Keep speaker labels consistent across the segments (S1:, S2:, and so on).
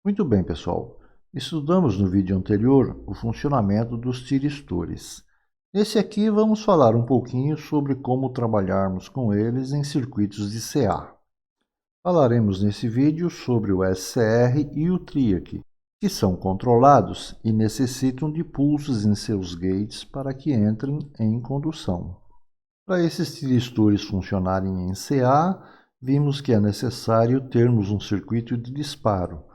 S1: Muito bem, pessoal. Estudamos no vídeo anterior o funcionamento dos tiristores. Nesse aqui vamos falar um pouquinho sobre como trabalharmos com eles em circuitos de CA. Falaremos nesse vídeo sobre o SCR e o TRIAC, que são controlados e necessitam de pulsos em seus gates para que entrem em condução. Para esses tiristores funcionarem em CA, vimos que é necessário termos um circuito de disparo,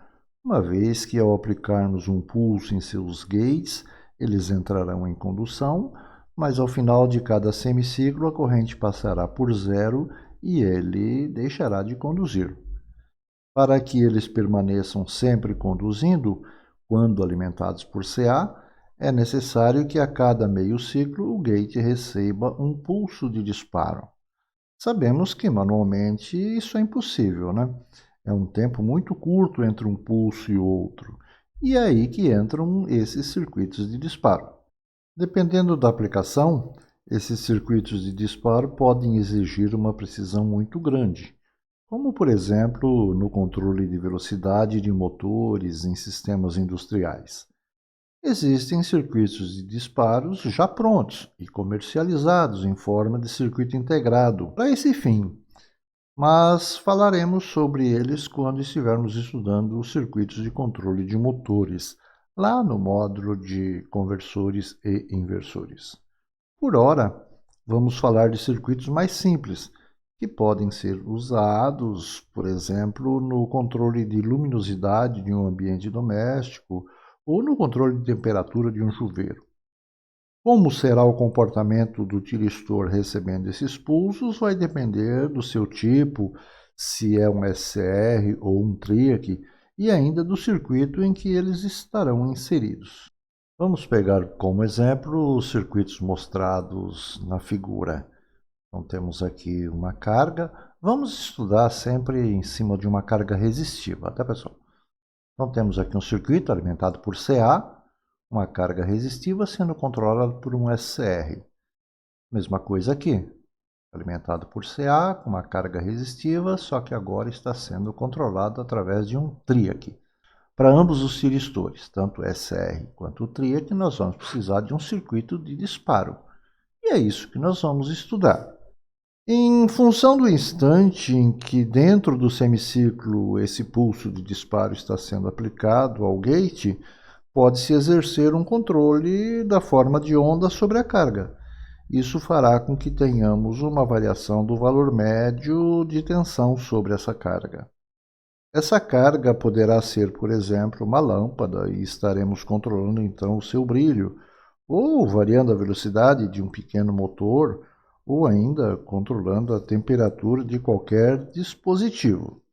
S1: uma vez que ao aplicarmos um pulso em seus gates, eles entrarão em condução, mas ao final de cada semiciclo a corrente passará por zero e ele deixará de conduzir. Para que eles permaneçam sempre conduzindo, quando alimentados por CA, é necessário que a cada meio ciclo o gate receba um pulso de disparo. Sabemos que manualmente isso é impossível, né? É um tempo muito curto entre um pulso e outro, e é aí que entram esses circuitos de disparo. Dependendo da aplicação, esses circuitos de disparo podem exigir uma precisão muito grande, como por exemplo no controle de velocidade de motores em sistemas industriais. Existem circuitos de disparos já prontos e comercializados em forma de circuito integrado para esse fim, mas falaremos sobre eles quando estivermos estudando os circuitos de controle de motores, lá no módulo de conversores e inversores. Por ora, vamos falar de circuitos mais simples, que podem ser usados, por exemplo, no controle de luminosidade de um ambiente doméstico ou no controle de temperatura de um chuveiro. Como será o comportamento do tiristor recebendo esses pulsos vai depender do seu tipo, se é um SCR ou um TRIAC, e ainda do circuito em que eles estarão inseridos. Vamos pegar como exemplo os circuitos mostrados na figura. Então temos aqui uma carga. Vamos estudar sempre em cima de uma carga resistiva, tá pessoal? Então temos aqui um circuito alimentado por CA, uma carga resistiva sendo controlada por um SCR. Mesma coisa aqui, alimentado por CA, com uma carga resistiva, só que agora está sendo controlado através de um TRIAC. Para ambos os tiristores, tanto o SCR quanto o TRIAC, nós vamos precisar de um circuito de disparo. E é isso que nós vamos estudar. Em função do instante em que dentro do semiciclo esse pulso de disparo está sendo aplicado ao gate, pode-se exercer um controle da forma de onda sobre a carga. Isso fará com que tenhamos uma variação do valor médio de tensão sobre essa carga. Essa carga poderá ser, por exemplo, uma lâmpada e estaremos controlando então o seu brilho, ou variando a velocidade de um pequeno motor, ou ainda controlando a temperatura de qualquer dispositivo.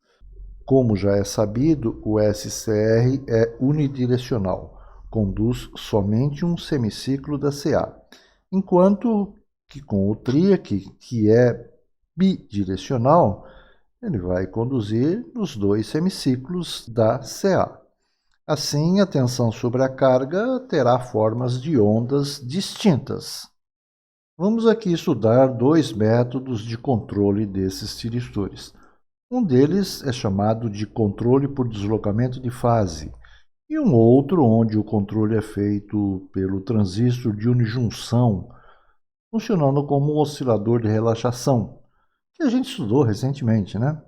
S1: Como já é sabido, o SCR é unidirecional, conduz somente um semiciclo da CA, enquanto que com o TRIAC, que é bidirecional, ele vai conduzir os dois semiciclos da CA. Assim, a tensão sobre a carga terá formas de ondas distintas. Vamos aqui estudar dois métodos de controle desses tiristores. Um deles é chamado de controle por deslocamento de fase, e um outro onde o controle é feito pelo transistor de unijunção, funcionando como um oscilador de relaxação, que a gente estudou recentemente, né?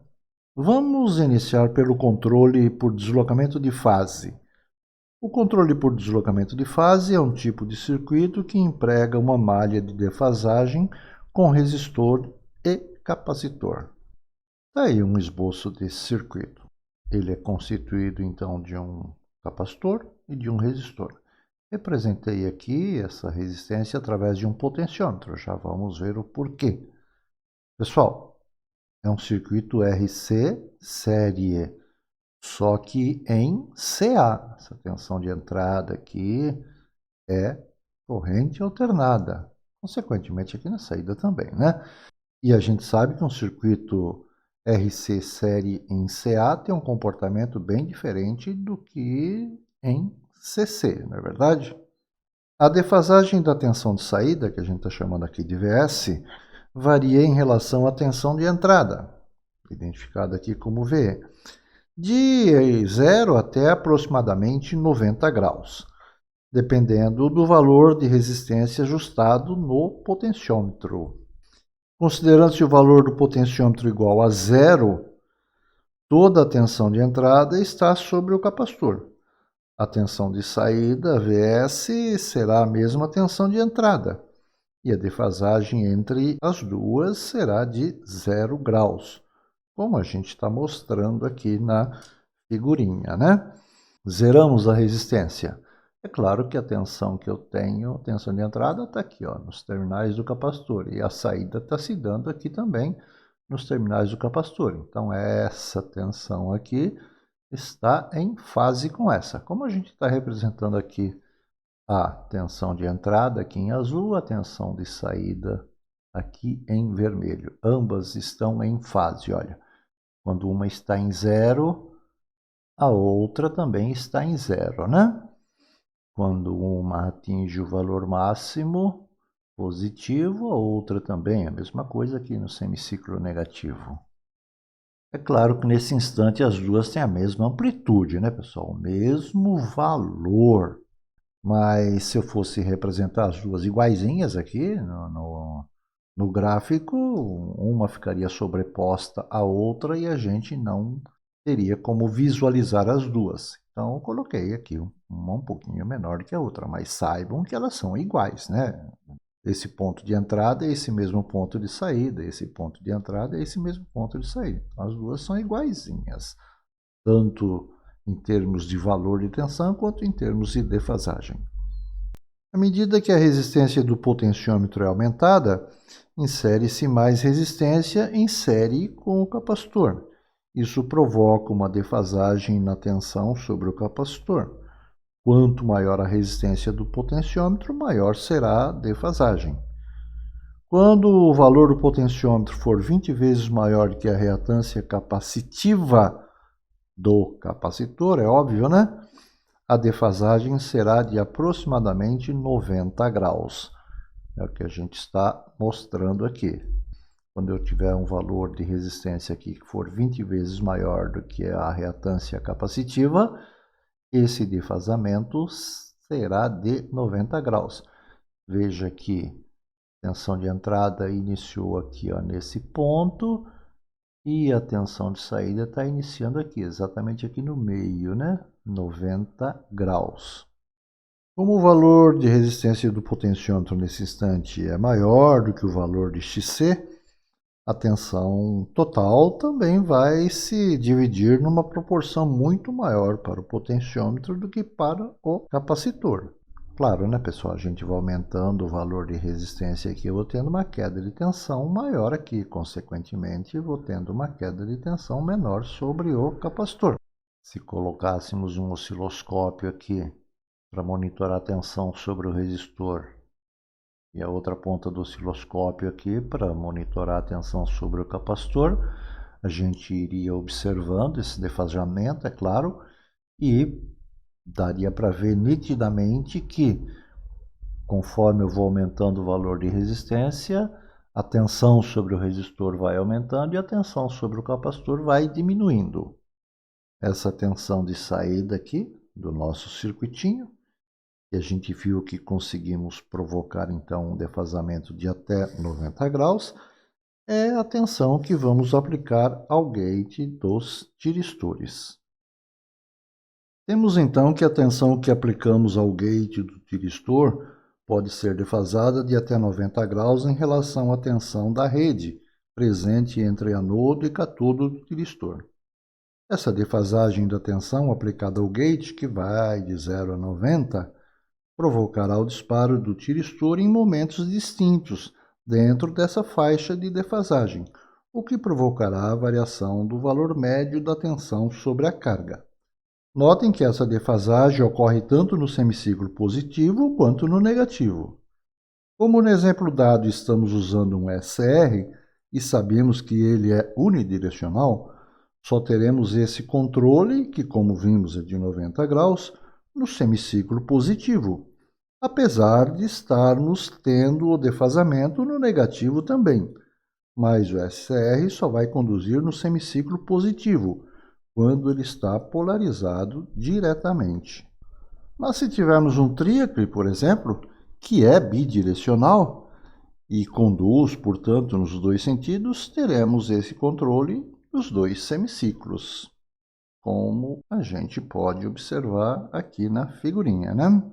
S1: Vamos iniciar pelo controle por deslocamento de fase. O controle por deslocamento de fase é um tipo de circuito que emprega uma malha de defasagem com resistor e capacitor. Está aí um esboço desse circuito. Ele é constituído então de um capacitor e de um resistor. Representei aqui essa resistência através de um potenciômetro. Já vamos ver o porquê. Pessoal, é um circuito RC série, só que em CA. Essa tensão de entrada aqui é corrente alternada. Consequentemente aqui na saída também, né? E a gente sabe que um circuito RC série em CA tem um comportamento bem diferente do que em CC, não é verdade? A defasagem da tensão de saída, que a gente está chamando aqui de VS, varia em relação à tensão de entrada, identificada aqui como VE. de 0 até aproximadamente 90 graus, dependendo do valor de resistência ajustado no potenciômetro. Considerando-se o valor do potenciômetro igual a 0, toda a tensão de entrada está sobre o capacitor. A tensão de saída, VS, será a mesma tensão de entrada. E a defasagem entre as duas será de 0 graus, como a gente está mostrando aqui na figurinha, né? Zeramos a resistência. É claro que a tensão que eu tenho, a tensão de entrada está aqui, ó, nos terminais do capacitor, e a saída está se dando aqui também nos terminais do capacitor. Então, essa tensão aqui está em fase com essa. Como a gente está representando aqui a tensão de entrada aqui em azul, a tensão de saída aqui em vermelho. Ambas estão em fase, olha. Quando uma está em 0, a outra também está em 0, né? Quando uma atinge o valor máximo positivo, a outra também, a mesma coisa aqui no semiciclo negativo. É claro que nesse instante as duas têm a mesma amplitude, né, pessoal? O mesmo valor. Mas se eu fosse representar as duas iguaizinhas aqui no gráfico, uma ficaria sobreposta à outra e a gente não teria como visualizar as duas. Então eu coloquei aqui uma um pouquinho menor que a outra, mas saibam que elas são iguais, né? Esse ponto de entrada é esse mesmo ponto de saída, esse ponto de entrada é esse mesmo ponto de saída. Então, as duas são iguaizinhas, tanto em termos de valor de tensão quanto em termos de defasagem. À medida que a resistência do potenciômetro é aumentada, insere-se mais resistência em série com o capacitor. Isso provoca uma defasagem na tensão sobre o capacitor. Quanto maior a resistência do potenciômetro, maior será a defasagem. Quando o valor do potenciômetro for 20 vezes maior que a reatância capacitiva do capacitor, é óbvio, né? A defasagem será de aproximadamente 90 graus. É o que a gente está mostrando aqui. Quando eu tiver um valor de resistência aqui que for 20 vezes maior do que a reatância capacitiva, esse defasamento será de 90 graus. Veja que a tensão de entrada iniciou aqui, ó, nesse ponto, e a tensão de saída está iniciando aqui, exatamente aqui no meio, né? 90 graus. Como o valor de resistência do potenciômetro nesse instante é maior do que o valor de XC, a tensão total também vai se dividir numa proporção muito maior para o potenciômetro do que para o capacitor. Claro, né, pessoal? A gente vai aumentando o valor de resistência aqui, eu vou tendo uma queda de tensão maior aqui. Consequentemente, vou tendo uma queda de tensão menor sobre o capacitor. Se colocássemos um osciloscópio aqui para monitorar a tensão sobre o resistor e a outra ponta do osciloscópio aqui para monitorar a tensão sobre o capacitor, a gente iria observando esse defasamento, é claro, e daria para ver nitidamente que, conforme eu vou aumentando o valor de resistência, a tensão sobre o resistor vai aumentando e a tensão sobre o capacitor vai diminuindo. Essa tensão de saída aqui do nosso circuitinho, e a gente viu que conseguimos provocar então um defasamento de até 90 graus, é a tensão que vamos aplicar ao gate dos tiristores. Temos então que a tensão que aplicamos ao gate do tiristor pode ser defasada de até 90 graus em relação à tensão da rede presente entre anodo e catodo do tiristor. Essa defasagem da tensão aplicada ao gate, que vai de 0 a 90, provocará o disparo do tiristor em momentos distintos dentro dessa faixa de defasagem, o que provocará a variação do valor médio da tensão sobre a carga. Notem que essa defasagem ocorre tanto no semiciclo positivo quanto no negativo. Como no exemplo dado estamos usando um SR e sabemos que ele é unidirecional, só teremos esse controle, que como vimos é de 90 graus, no semiciclo positivo, apesar de estarmos tendo o defasamento no negativo também. Mas o SR só vai conduzir no semiciclo positivo, quando ele está polarizado diretamente. Mas se tivermos um tríacre, por exemplo, que é bidirecional e conduz, portanto, nos dois sentidos, teremos esse controle dos dois semiciclos, como a gente pode observar aqui na figurinha, né?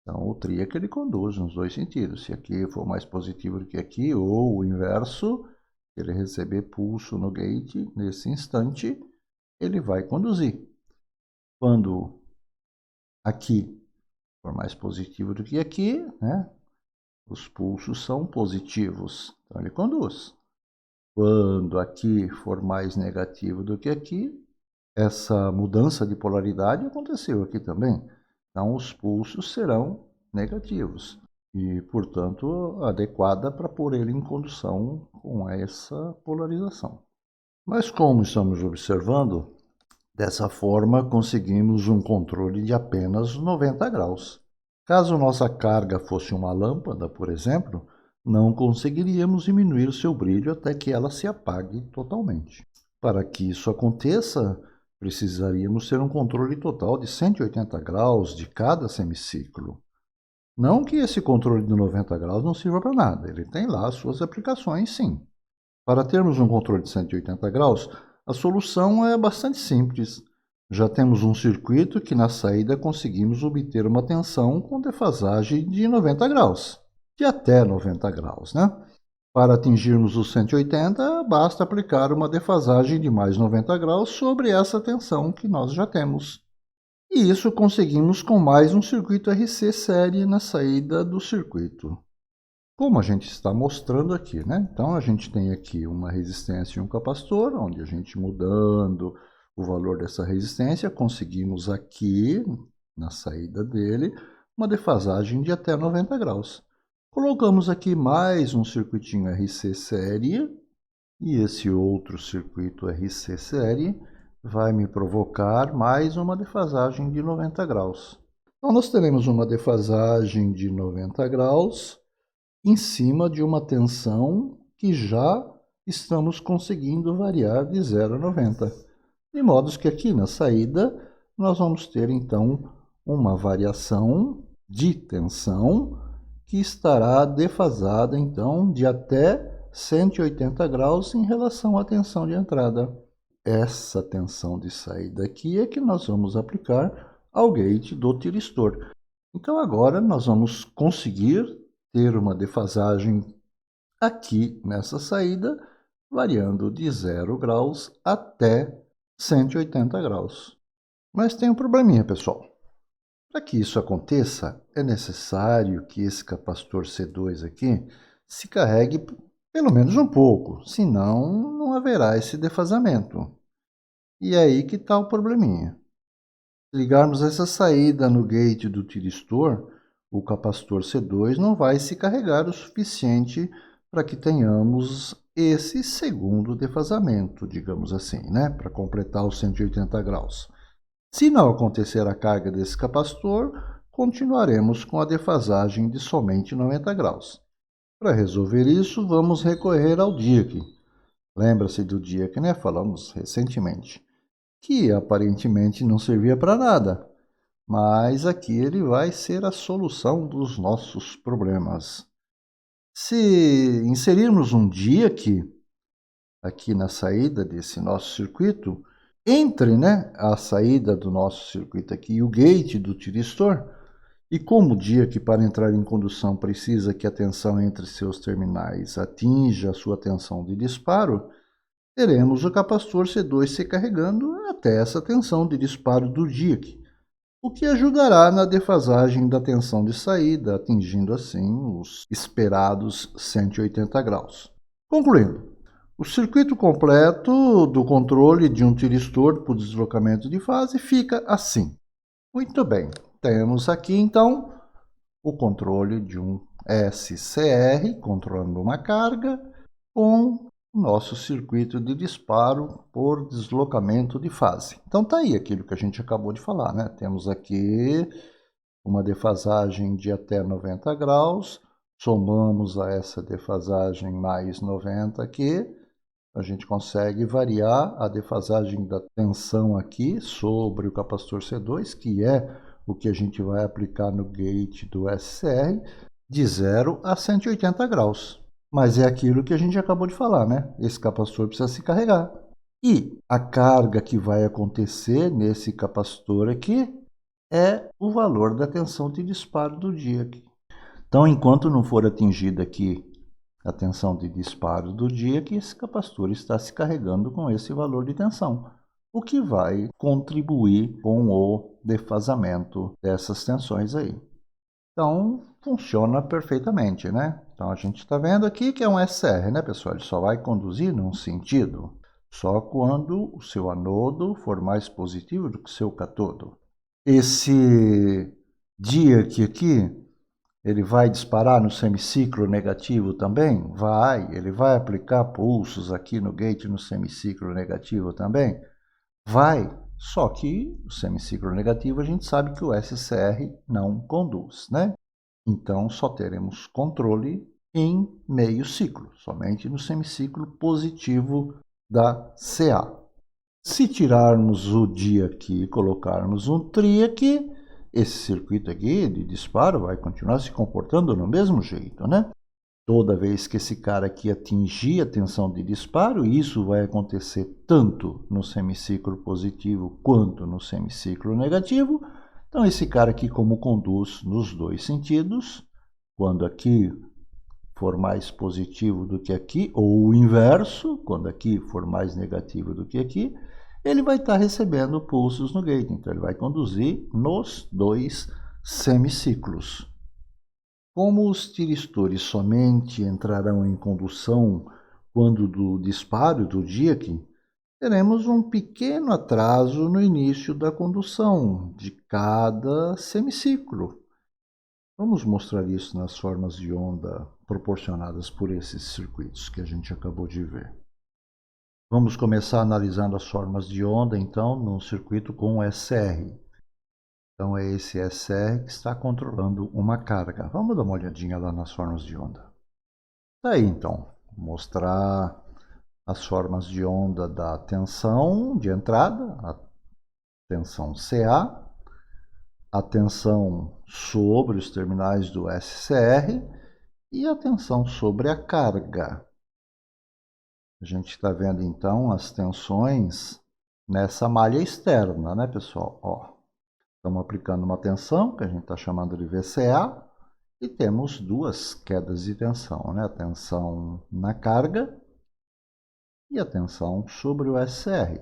S1: Então, o tríacre ele conduz nos dois sentidos. Se aqui for mais positivo do que aqui, ou o inverso, ele receber pulso no gate, nesse instante, ele vai conduzir. Quando aqui for mais positivo do que aqui, né? Os pulsos são positivos, então ele conduz. Quando aqui for mais negativo do que aqui, essa mudança de polaridade aconteceu aqui também. Então, os pulsos serão negativos e, portanto, adequada para pôr ele em condução com essa polarização. Mas como estamos observando, dessa forma conseguimos um controle de apenas 90 graus. Caso nossa carga fosse uma lâmpada, por exemplo, não conseguiríamos diminuir o seu brilho até que ela se apague totalmente. Para que isso aconteça, precisaríamos ter um controle total de 180 graus de cada semiciclo. Não que esse controle de 90 graus não sirva para nada, ele tem lá as suas aplicações, sim. Para termos um controle de 180 graus, a solução é bastante simples. Já temos um circuito que na saída conseguimos obter uma tensão com defasagem de 90 graus, de até 90 graus, né? Para atingirmos os 180, basta aplicar uma defasagem de mais 90 graus sobre essa tensão que nós já temos. E isso conseguimos com mais um circuito RC série na saída do circuito. Como a gente está mostrando aqui, né? Então a gente tem aqui uma resistência e um capacitor, onde a gente mudando o valor dessa resistência, conseguimos aqui, na saída dele, uma defasagem de até 90 graus. Colocamos aqui mais um circuitinho RC série, e esse outro circuito RC série vai me provocar mais uma defasagem de 90 graus. Então nós teremos uma defasagem de 90 graus, em cima de uma tensão que já estamos conseguindo variar de 0 a 90. De modo que aqui na saída nós vamos ter então uma variação de tensão que estará defasada então de até 180 graus em relação à tensão de entrada. Essa tensão de saída aqui é que nós vamos aplicar ao gate do tiristor. Então agora nós vamos conseguir ter uma defasagem aqui nessa saída, variando de 0 graus até 180 graus. Mas tem um probleminha, pessoal. Para que isso aconteça, é necessário que esse capacitor C2 aqui se carregue pelo menos um pouco, senão não haverá esse defasamento. E é aí que está o probleminha. Se ligarmos essa saída no gate do tiristor, o capacitor C2 não vai se carregar o suficiente para que tenhamos esse segundo defasamento, digamos assim, né? Para completar os 180 graus. Se não acontecer a carga desse capacitor, continuaremos com a defasagem de somente 90 graus. Para resolver isso, vamos recorrer ao DIAC. Lembra-se do DIAC, né? Falamos recentemente. Que aparentemente não servia para nada, mas aqui ele vai ser a solução dos nossos problemas. Se inserirmos um DIAC aqui na saída desse nosso circuito, entre a saída do nosso circuito aqui e o gate do tiristor, e como o DIAC para entrar em condução precisa que a tensão entre seus terminais atinja a sua tensão de disparo, teremos o capacitor C2 se carregando até essa tensão de disparo do DIAC, o que ajudará na defasagem da tensão de saída, atingindo assim os esperados 180 graus. Concluindo, o circuito completo do controle de um tiristor por deslocamento de fase fica assim. Muito bem, temos aqui então o controle de um SCR controlando uma carga com o nosso circuito de disparo por deslocamento de fase. Então tá aí aquilo que a gente acabou de falar, né? Temos aqui uma defasagem de até 90 graus, somamos a essa defasagem mais 90 aqui, a gente consegue variar a defasagem da tensão aqui sobre o capacitor C2, que é o que a gente vai aplicar no gate do SCR, de 0 a 180 graus. Mas é aquilo que a gente acabou de falar, né? Esse capacitor precisa se carregar. E a carga que vai acontecer nesse capacitor aqui é o valor da tensão de disparo do dia aqui. Então, enquanto não for atingida aqui a tensão de disparo do dia, que esse capacitor está se carregando com esse valor de tensão, o que vai contribuir com o defasamento dessas tensões aí. Então, funciona perfeitamente, né? Então, a gente está vendo aqui que é um SR, né, pessoal? Ele só vai conduzir num sentido, só quando o seu anodo for mais positivo do que o seu catodo. Esse diac aqui, ele vai disparar no semiciclo negativo também? Vai. Ele vai aplicar pulsos aqui no gate no semiciclo negativo também? Vai. Só que o semiciclo negativo a gente sabe que o SCR não conduz, né? Então só teremos controle em meio ciclo, somente no semiciclo positivo da CA. Se tirarmos o di aqui e colocarmos um tri aqui, esse circuito aqui de disparo vai continuar se comportando do mesmo jeito, né? Toda vez que esse cara aqui atingir a tensão de disparo, isso vai acontecer tanto no semiciclo positivo quanto no semiciclo negativo. Então, esse cara aqui, como conduz nos dois sentidos, quando aqui for mais positivo do que aqui, ou o inverso, quando aqui for mais negativo do que aqui, ele vai estar recebendo pulsos no gate. Então, ele vai conduzir nos dois semiciclos. Como os tiristores somente entrarão em condução quando do disparo do diac, teremos um pequeno atraso no início da condução de cada semiciclo. Vamos mostrar isso nas formas de onda proporcionadas por esses circuitos que a gente acabou de ver. Vamos começar analisando as formas de onda, então, num circuito com SR. Então, é esse SR que está controlando uma carga. Vamos dar uma olhadinha lá nas formas de onda. Tá aí, então, mostrar as formas de onda da tensão de entrada, a tensão CA, a tensão sobre os terminais do SCR e a tensão sobre a carga. A gente está vendo, então, as tensões nessa malha externa, né, pessoal? Ó. Estamos aplicando uma tensão, que a gente está chamando de VCA, e temos duas quedas de tensão, né? A tensão na carga e a tensão sobre o SCR.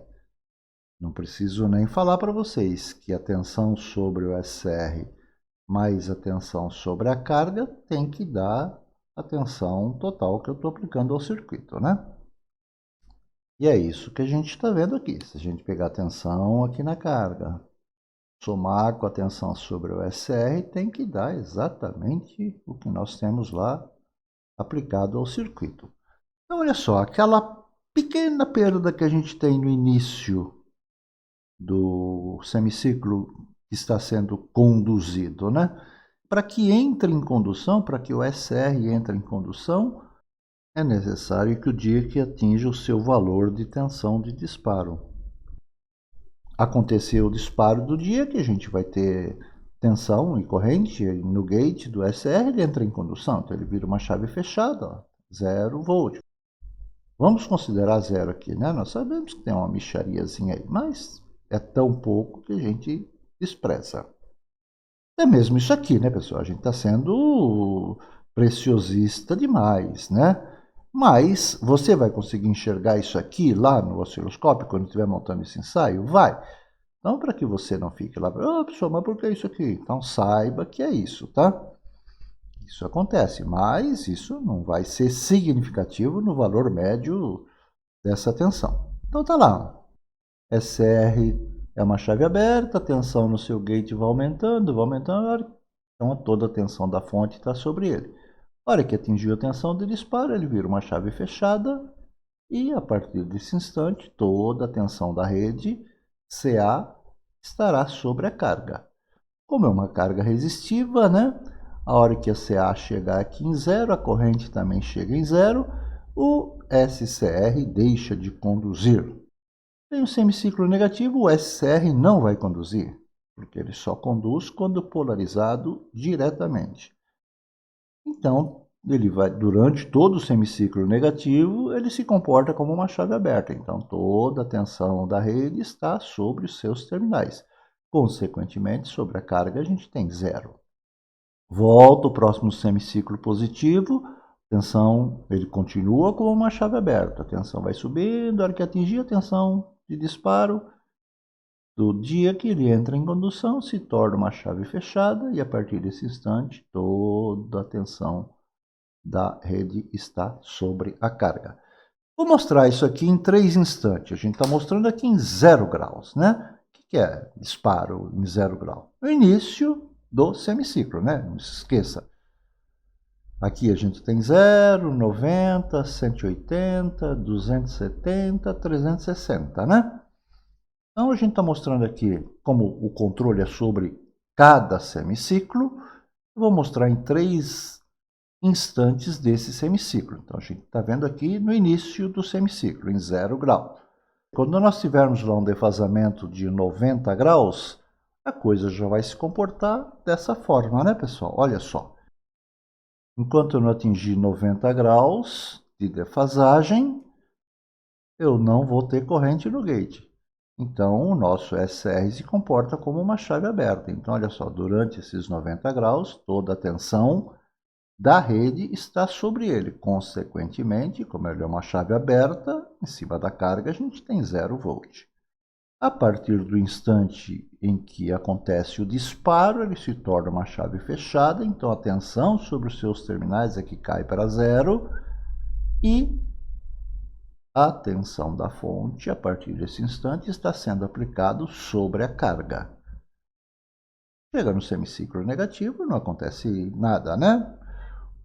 S1: Não preciso nem falar para vocês que a tensão sobre o SCR mais a tensão sobre a carga tem que dar a tensão total que eu estou aplicando ao circuito, né? E é isso que a gente está vendo aqui. Se a gente pegar a tensão aqui na carga, somar com a tensão sobre o SR, tem que dar exatamente o que nós temos lá aplicado ao circuito. Então, olha só, aquela pequena perda que a gente tem no início do semiciclo que está sendo conduzido, né? Para que entre em condução, para que o SR entre em condução, é necessário que o diac atinja o seu valor de tensão de disparo. Aconteceu o disparo do diac, a gente vai ter tensão e corrente no gate do SR, ele entra em condução, então ele vira uma chave fechada, ó, 0 volt. Vamos considerar 0 aqui, né? Nós sabemos que tem uma mixariazinha aí, mas é tão pouco que a gente despreza. É mesmo isso aqui, né, pessoal? A gente está sendo preciosista demais, né? Mas você vai conseguir enxergar isso aqui lá no osciloscópio quando estiver montando esse ensaio? Vai! Então, para que você não fique lá, pessoal, mas por que isso aqui? Então, saiba que é isso, tá? Isso acontece, mas isso não vai ser significativo no valor médio dessa tensão. Então, tá lá. SR é uma chave aberta, a tensão no seu gate vai aumentando, então toda a tensão da fonte está sobre ele. A hora que atingiu a tensão de disparo, ele vira uma chave fechada e, a partir desse instante, toda a tensão da rede CA estará sobre a carga. Como é uma carga resistiva, né? A hora que a CA chegar aqui em 0, a corrente também chega em 0, o SCR deixa de conduzir. Tem o semiciclo negativo, o SCR não vai conduzir, porque ele só conduz quando polarizado diretamente. Então, ele vai, durante todo o semiciclo negativo, ele se comporta como uma chave aberta. Então, toda a tensão da rede está sobre os seus terminais. Consequentemente, sobre a carga, a gente tem zero. Volta o próximo semiciclo positivo, tensão, ele continua como uma chave aberta. A tensão vai subindo, a hora que atingir a tensão de disparo, do dia que ele entra em condução, se torna uma chave fechada e a partir desse instante, toda a tensão da rede está sobre a carga. Vou mostrar isso aqui em 3 instantes. A gente está mostrando aqui em 0 graus, né? O que é disparo em 0 grau? No início do semiciclo, né? Não se esqueça. Aqui a gente tem 0, 90, 180, 270, 360, né? Então a gente está mostrando aqui como o controle é sobre cada semiciclo. Eu vou mostrar em 3 instantes desse semiciclo. Então a gente está vendo aqui no início do semiciclo, em 0 grau. Quando nós tivermos lá um defasamento de 90 graus, a coisa já vai se comportar dessa forma, né, pessoal? Olha só. Enquanto eu não atingir 90 graus de defasagem, eu não vou ter corrente no gate. Então, o nosso SR se comporta como uma chave aberta. Então, olha só, durante esses 90 graus, toda a tensão da rede está sobre ele. Consequentemente, como ele é uma chave aberta, em cima da carga a gente tem 0 volt. A partir do instante em que acontece o disparo, ele se torna uma chave fechada, então a tensão sobre os seus terminais aqui cai para 0 e a tensão da fonte, a partir desse instante, está sendo aplicado sobre a carga. Chega no semiciclo negativo, não acontece nada, né?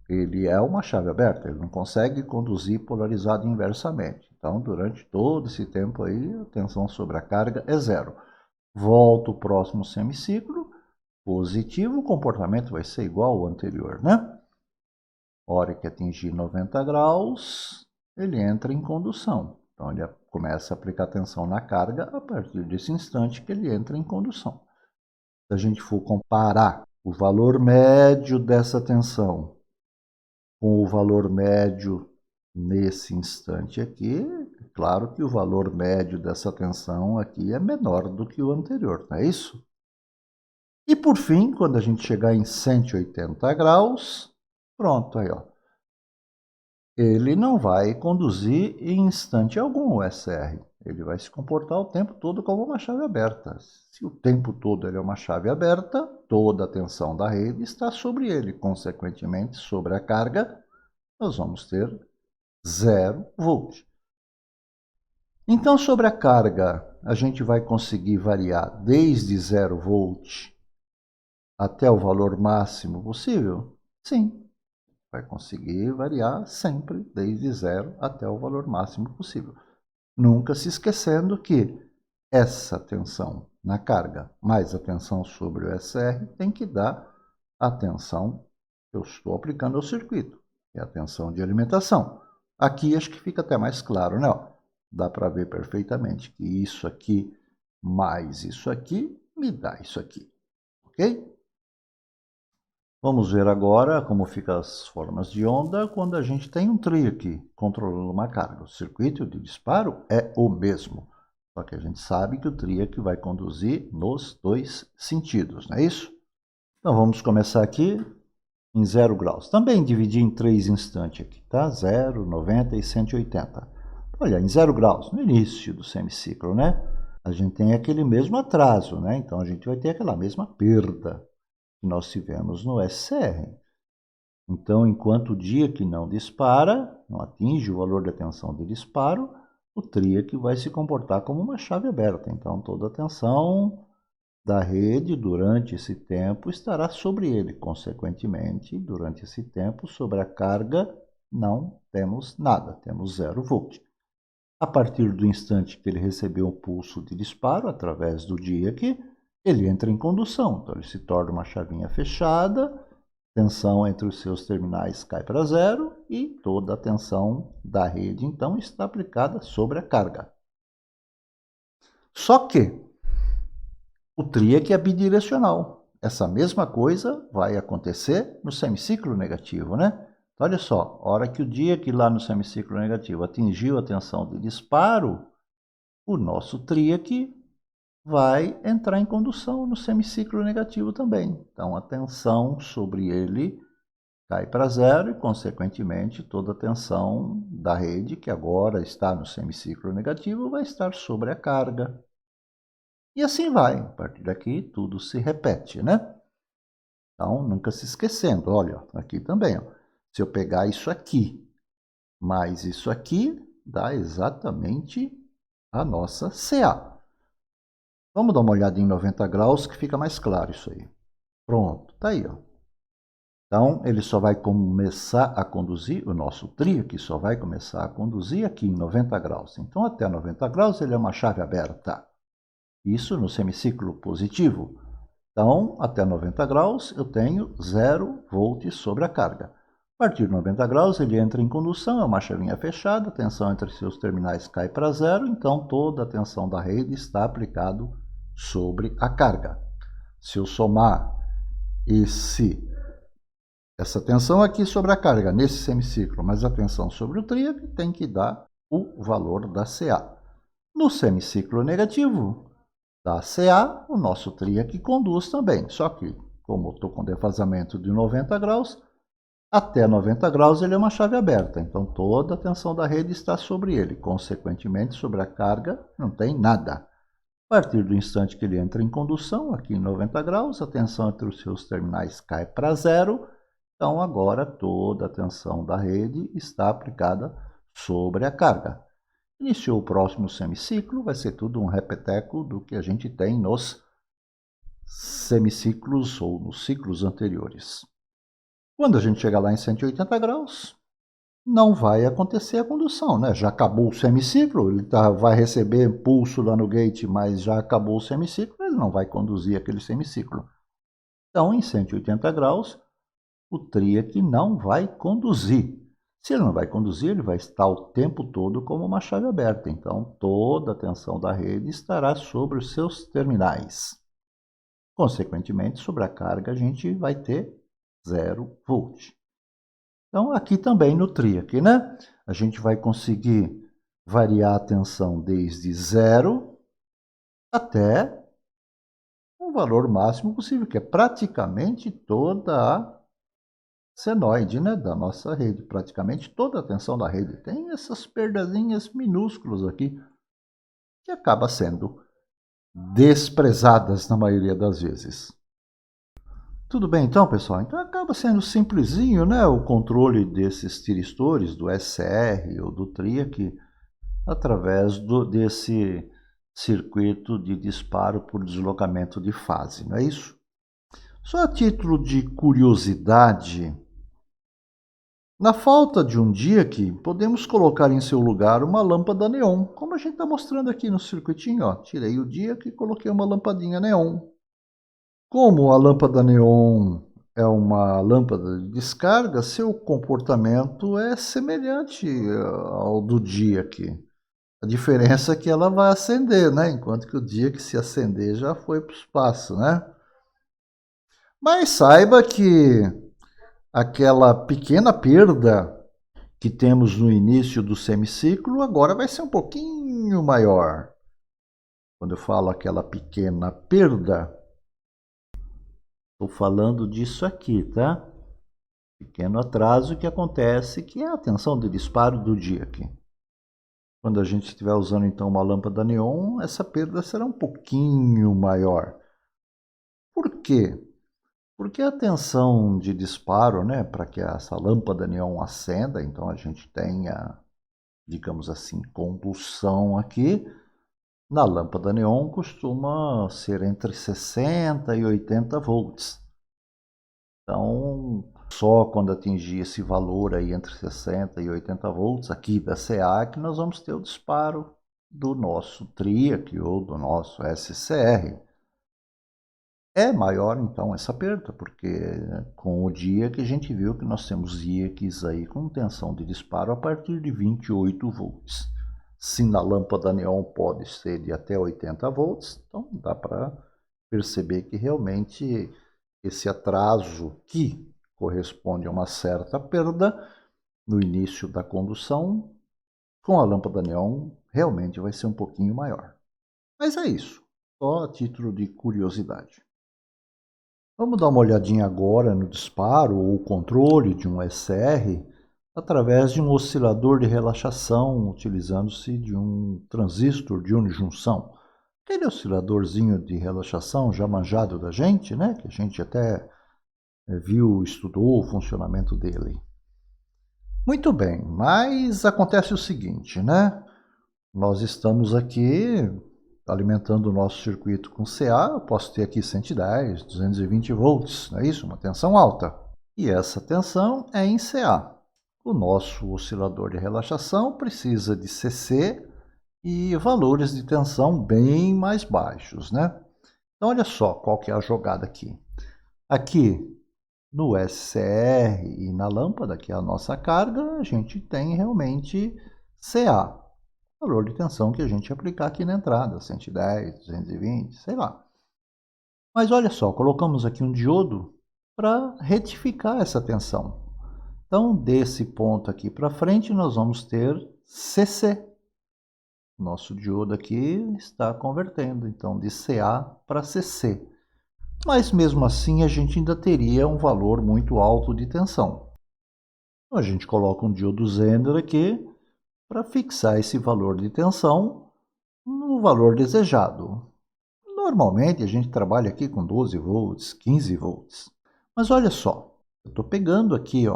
S1: Ele é uma chave aberta, ele não consegue conduzir polarizado inversamente. Então, durante todo esse tempo aí, a tensão sobre a carga é 0. Volta o próximo semiciclo, positivo, o comportamento vai ser igual ao anterior, né? Hora que atingir 90 graus, ele entra em condução. Então, ele começa a aplicar tensão na carga a partir desse instante que ele entra em condução. Se a gente for comparar o valor médio dessa tensão com o valor médio nesse instante aqui, é claro que o valor médio dessa tensão aqui é menor do que o anterior, não é isso? E por fim, quando a gente chegar em 180 graus, pronto, aí ó. Ele não vai conduzir em instante algum o SR. Ele vai se comportar o tempo todo como uma chave aberta. Se o tempo todo ele é uma chave aberta, toda a tensão da rede está sobre ele. Consequentemente, sobre a carga, nós vamos ter 0 volt. Então, sobre a carga, a gente vai conseguir variar desde 0 volt até o valor máximo possível? Sim. Vai conseguir variar sempre desde 0 até o valor máximo possível. Nunca se esquecendo que essa tensão na carga mais a tensão sobre o SR tem que dar a tensão que eu estou aplicando ao circuito, que é a tensão de alimentação. Aqui acho que fica até mais claro, né? Dá para ver perfeitamente que isso aqui mais isso aqui me dá isso aqui, ok? Vamos ver agora como ficam as formas de onda quando a gente tem um trio aqui, controlando uma carga. O circuito de disparo é o mesmo, só que a gente sabe que o trio aqui vai conduzir nos 2 sentidos, não é isso? Então vamos começar aqui em 0 graus. Também dividir em 3 instantes aqui, tá? 0, 90 e 180. Olha, em 0 graus, no início do semiciclo, né? A gente tem aquele mesmo atraso, né? Então a gente vai ter aquela mesma perda que nós tivemos no SCR. Então, enquanto o DIAC não dispara, não atinge o valor da tensão de disparo, o TRIAC vai se comportar como uma chave aberta. Então, toda a tensão da rede durante esse tempo estará sobre ele. Consequentemente, durante esse tempo, sobre a carga, não temos nada, temos 0 volt. A partir do instante que ele recebeu um pulso de disparo através do DIAC, ele entra em condução, então ele se torna uma chavinha fechada tensão entre os seus terminais cai para zero e toda a tensão da rede, então, está aplicada sobre a carga. Só que o TRIAC é bidirecional. Essa mesma coisa vai acontecer no semiciclo negativo, né? Então, olha só, a hora que o DIAC lá no semiciclo negativo atingiu a tensão de disparo, o nosso TRIAC vai entrar em condução no semiciclo negativo também. Então, a tensão sobre ele cai para zero e, consequentemente, toda a tensão da rede, que agora está no semiciclo negativo, vai estar sobre a carga. E assim vai. A partir daqui, tudo se repete, né? Então, nunca se esquecendo. Olha, aqui também. Ó, se eu pegar isso aqui mais isso aqui, dá exatamente a nossa CA. Vamos dar uma olhada em 90 graus, que fica mais claro isso aí. Pronto, tá aí, ó. Então, ele só vai começar a conduzir, o nosso trio que só vai começar a conduzir aqui em 90 graus. Então, até 90 graus ele é uma chave aberta. Isso no semiciclo positivo. Então, até 90 graus eu tenho 0 volts sobre a carga. A partir de 90 graus ele entra em condução, é uma chavinha fechada, a tensão entre seus terminais cai para zero, então toda a tensão da rede está aplicada sobre a carga. Se eu somar essa tensão aqui sobre a carga nesse semiciclo, mais a tensão sobre o tríac, tem que dar o valor da CA. No semiciclo negativo da CA, o nosso tríac conduz também, só que, como eu estou com defasamento de 90 graus, até 90 graus ele é uma chave aberta, então toda a tensão da rede está sobre ele, consequentemente sobre a carga não tem nada. A partir do instante que ele entra em condução, aqui em 90 graus, a tensão entre os seus terminais cai para zero, então agora toda a tensão da rede está aplicada sobre a carga. Iniciou o próximo semiciclo, vai ser tudo um repeteco do que a gente tem nos semiciclos ou nos ciclos anteriores. Quando a gente chegar lá em 180 graus, não vai acontecer a condução, né? Já acabou o semiciclo, ele vai receber pulso lá no gate, mas já acabou o semiciclo, ele não vai conduzir aquele semiciclo. Então, em 180 graus, o tríac não vai conduzir. Se ele não vai conduzir, ele vai estar o tempo todo como uma chave aberta. Então, toda a tensão da rede estará sobre os seus terminais. Consequentemente, sobre a carga, a gente vai ter 0 volt. Então, aqui também no tríac, né? A gente vai conseguir variar a tensão desde 0 até um valor máximo possível, que é praticamente toda a senoide, né, da nossa rede. Praticamente toda a tensão da rede tem essas perdazinhas minúsculas aqui, que acaba sendo desprezadas na maioria das vezes. Tudo bem então, pessoal? Então acaba sendo simplesinho, né, o controle desses tiristores, do SR ou do TRIAC, através desse circuito de disparo por deslocamento de fase, não é isso? Só a título de curiosidade, na falta de um DIAC, podemos colocar em seu lugar uma lâmpada neon, como a gente está mostrando aqui no circuitinho. Ó. Tirei o DIAC e coloquei uma lampadinha neon. Como a lâmpada neon é uma lâmpada de descarga, seu comportamento é semelhante ao do DIAC. A diferença é que ela vai acender, né? Enquanto que o DIAC, se acender, já foi para o espaço, né? Mas saiba que aquela pequena perda que temos no início do semiciclo agora vai ser um pouquinho maior. Quando eu falo aquela pequena perda, estou falando disso aqui, tá? Pequeno atraso que acontece, que é a tensão de disparo do DIAC. Quando a gente estiver usando então uma lâmpada neon, essa perda será um pouquinho maior. Por quê? Porque a tensão de disparo, né, para que essa lâmpada neon acenda, então a gente tenha, digamos assim, combustão aqui, na lâmpada neon costuma ser entre 60 e 80 volts. Então, só quando atingir esse valor aí entre 60 e 80 volts aqui da CA que nós vamos ter o disparo do nosso TRIAC ou do nosso SCR. é maior então essa perda, porque com o DIAC a gente viu que nós temos DIACs aí com tensão de disparo a partir de 28 volts. Se na lâmpada neon pode ser de até 80 volts, então dá para perceber que realmente esse atraso que corresponde a uma certa perda no início da condução, com a lâmpada neon realmente vai ser um pouquinho maior. Mas é isso, só a título de curiosidade. Vamos dar uma olhadinha agora no disparo ou controle de um SR através de um oscilador de relaxação, utilizando-se de um transistor de unijunção. Aquele osciladorzinho de relaxação já manjado da gente, né? Que a gente até viu, estudou o funcionamento dele. Muito bem, mas acontece o seguinte, né? Nós estamos aqui alimentando o nosso circuito com CA, eu posso ter aqui 110, 220 volts, não é isso? Uma tensão alta. E essa tensão é em CA. O nosso oscilador de relaxação precisa de CC e valores de tensão bem mais baixos, né? Então, olha só qual que é a jogada aqui. Aqui no SCR e na lâmpada, que é a nossa carga, a gente tem realmente CA. Valor de tensão que a gente aplicar aqui na entrada, 110, 220, sei lá. Mas olha só, colocamos aqui um diodo para retificar essa tensão. Então, desse ponto aqui para frente, nós vamos ter CC. Nosso diodo aqui está convertendo, então, de CA para CC. Mas, mesmo assim, a gente ainda teria um valor muito alto de tensão. Então, a gente coloca um diodo Zener aqui para fixar esse valor de tensão no valor desejado. Normalmente a gente trabalha aqui com 12 volts, 15 volts. Mas olha só, eu estou pegando aqui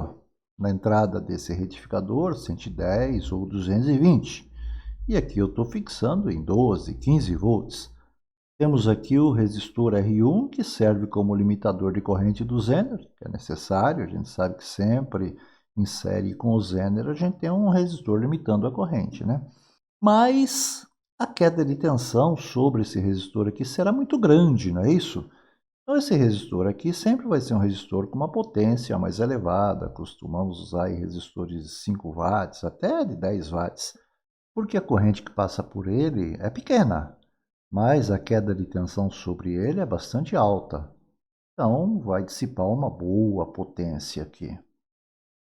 S1: na entrada desse retificador 110 ou 220. E aqui eu estou fixando em 12, 15 volts. Temos aqui o resistor R1 que serve como limitador de corrente do Zener, que é necessário. A gente sabe que sempre em série com o Zener a gente tem um resistor limitando a corrente, né? Mas a queda de tensão sobre esse resistor aqui será muito grande, não é isso? Então esse resistor aqui sempre vai ser um resistor com uma potência mais elevada. Costumamos usar aí resistores de 5 watts, até de 10 watts, porque a corrente que passa por ele é pequena, mas a queda de tensão sobre ele é bastante alta. Então vai dissipar uma boa potência aqui.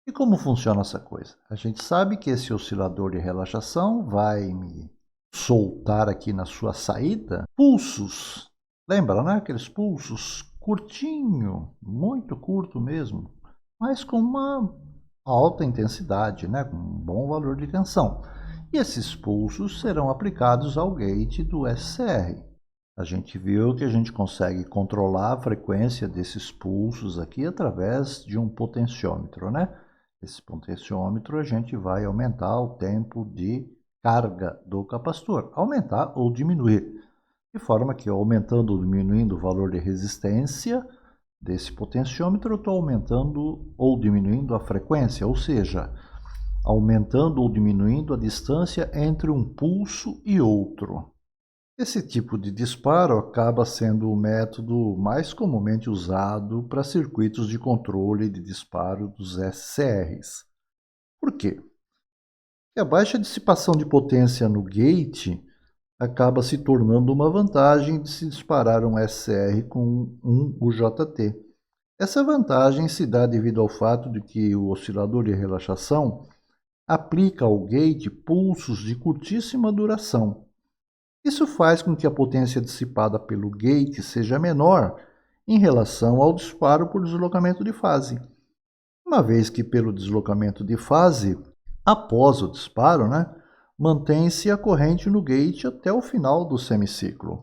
S1: E como funciona essa coisa? A gente sabe que esse oscilador de relaxação vai me soltar aqui na sua saída pulsos. Lembra, né? Aqueles pulsos curtinho, muito curto mesmo, mas com uma alta intensidade, né? Com um bom valor de tensão. E esses pulsos serão aplicados ao gate do SCR. A gente viu que a gente consegue controlar a frequência desses pulsos aqui através de um potenciômetro, né? Esse potenciômetro a gente vai aumentar o tempo de carga do capacitor, aumentar ou diminuir, de forma que aumentando ou diminuindo o valor de resistência desse potenciômetro, eu estou aumentando ou diminuindo a frequência, ou seja, aumentando ou diminuindo a distância entre um pulso e outro. Esse tipo de disparo acaba sendo o método mais comumente usado para circuitos de controle de disparo dos SCRs. Por quê? Porque a baixa dissipação de potência no gate acaba se tornando uma vantagem de se disparar um SCR com um UJT. Essa vantagem se dá devido ao fato de que o oscilador de relaxação aplica ao gate pulsos de curtíssima duração. Isso faz com que a potência dissipada pelo gate seja menor em relação ao disparo por deslocamento de fase. Uma vez que pelo deslocamento de fase, após o disparo, mantém-se a corrente no gate até o final do semiciclo.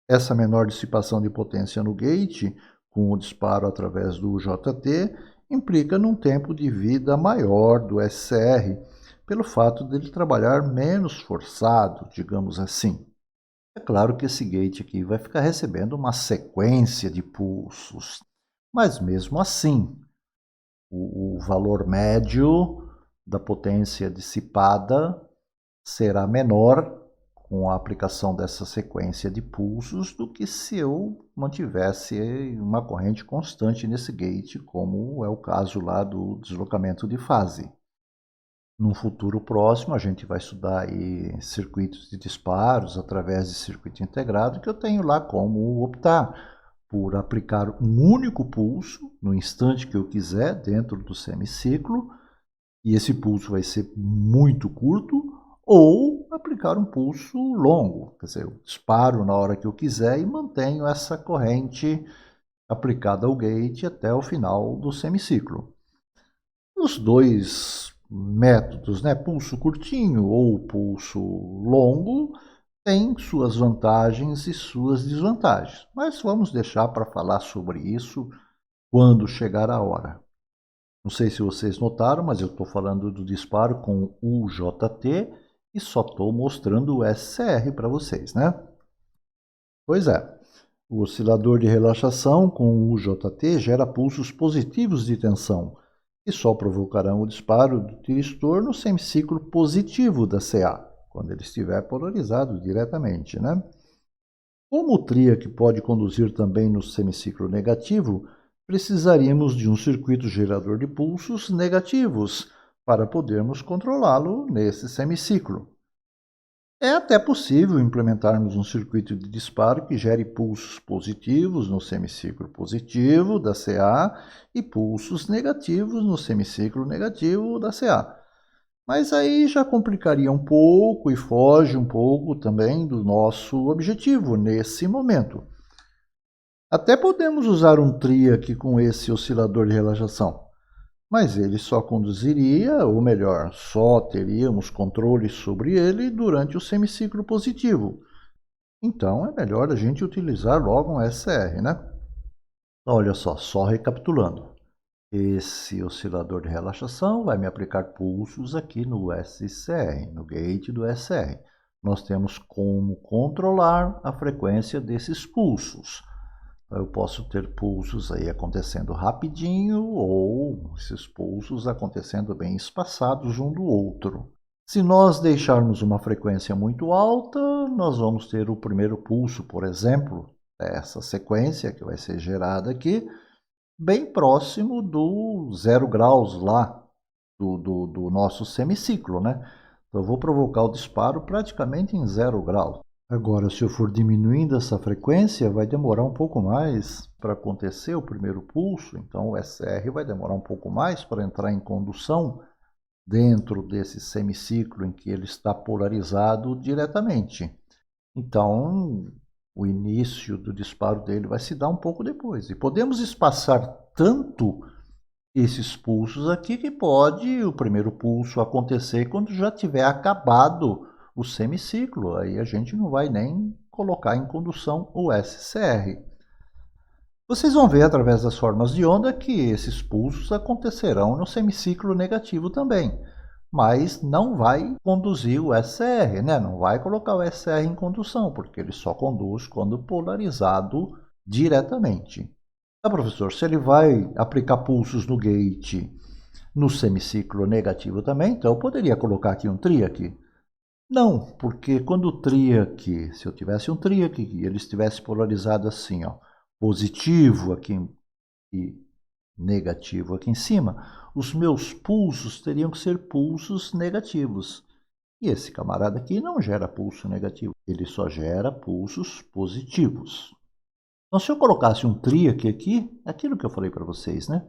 S1: Essa menor dissipação de potência no gate, com o disparo através do JT, implica num tempo de vida maior do SCR, pelo fato dele trabalhar menos forçado, digamos assim. É claro que esse gate aqui vai ficar recebendo uma sequência de pulsos, mas mesmo assim, o valor médio da potência dissipada será menor com a aplicação dessa sequência de pulsos do que se eu mantivesse uma corrente constante nesse gate, como é o caso lá do deslocamento de fase. Num futuro próximo, a gente vai estudar aí circuitos de disparos através de circuito integrado, que eu tenho lá como optar por aplicar um único pulso no instante que eu quiser dentro do semiciclo, e esse pulso vai ser muito curto, ou aplicar um pulso longo, quer dizer, eu disparo na hora que eu quiser e mantenho essa corrente aplicada ao gate até o final do semiciclo. Os dois métodos, né, pulso curtinho ou pulso longo, têm suas vantagens e suas desvantagens, mas vamos deixar para falar sobre isso quando chegar a hora. Não sei se vocês notaram, mas eu estou falando do disparo com UJT e só estou mostrando o SCR para vocês, né? Pois é, o oscilador de relaxação com UJT gera pulsos positivos de tensão, que só provocarão o disparo do tiristor no semiciclo positivo da CA, quando ele estiver polarizado diretamente, né? Como o TRIAC pode conduzir também no semiciclo negativo, precisaríamos de um circuito gerador de pulsos negativos para podermos controlá-lo nesse semiciclo. É até possível implementarmos um circuito de disparo que gere pulsos positivos no semiciclo positivo da CA e pulsos negativos no semiciclo negativo da CA. Mas aí já complicaria um pouco e foge um pouco também do nosso objetivo nesse momento. Até podemos usar um TRIAC com esse oscilador de relaxação, mas ele só conduziria, ou melhor, só teríamos controle sobre ele durante o semiciclo positivo. Então é melhor a gente utilizar logo um SCR, né? Então, olha só recapitulando. Esse oscilador de relaxação vai me aplicar pulsos aqui no SCR, no gate do SCR. Nós temos como controlar a frequência desses pulsos. Eu posso ter pulsos aí acontecendo rapidinho ou esses pulsos acontecendo bem espaçados um do outro. Se nós deixarmos uma frequência muito alta, nós vamos ter o primeiro pulso, por exemplo, dessa sequência que vai ser gerada aqui, bem próximo do 0 graus lá do nosso semiciclo, né? Então, eu vou provocar o disparo praticamente em 0 graus. Agora, se eu for diminuindo essa frequência, vai demorar um pouco mais para acontecer o primeiro pulso, então o SR vai demorar um pouco mais para entrar em condução dentro desse semiciclo em que ele está polarizado diretamente. Então, o início do disparo dele vai se dar um pouco depois. E podemos espaçar tanto esses pulsos aqui que pode o primeiro pulso acontecer quando já tiver acabado o semiciclo. Aí a gente não vai nem colocar em condução o SCR. Vocês vão ver através das formas de onda que esses pulsos acontecerão no semiciclo negativo também, mas não vai conduzir o SCR, né? Não vai colocar o SCR em condução, porque ele só conduz quando polarizado diretamente. Tá, professor, se ele vai aplicar pulsos no gate no semiciclo negativo também, então eu poderia colocar aqui um TRIAC? Não, porque quando o TRIAC, se eu tivesse um TRIAC e ele estivesse polarizado assim, ó, positivo aqui e negativo aqui em cima, os meus pulsos teriam que ser pulsos negativos. E esse camarada aqui não gera pulso negativo, ele só gera pulsos positivos. Então, se eu colocasse um TRIAC aqui, é aquilo que eu falei para vocês, né?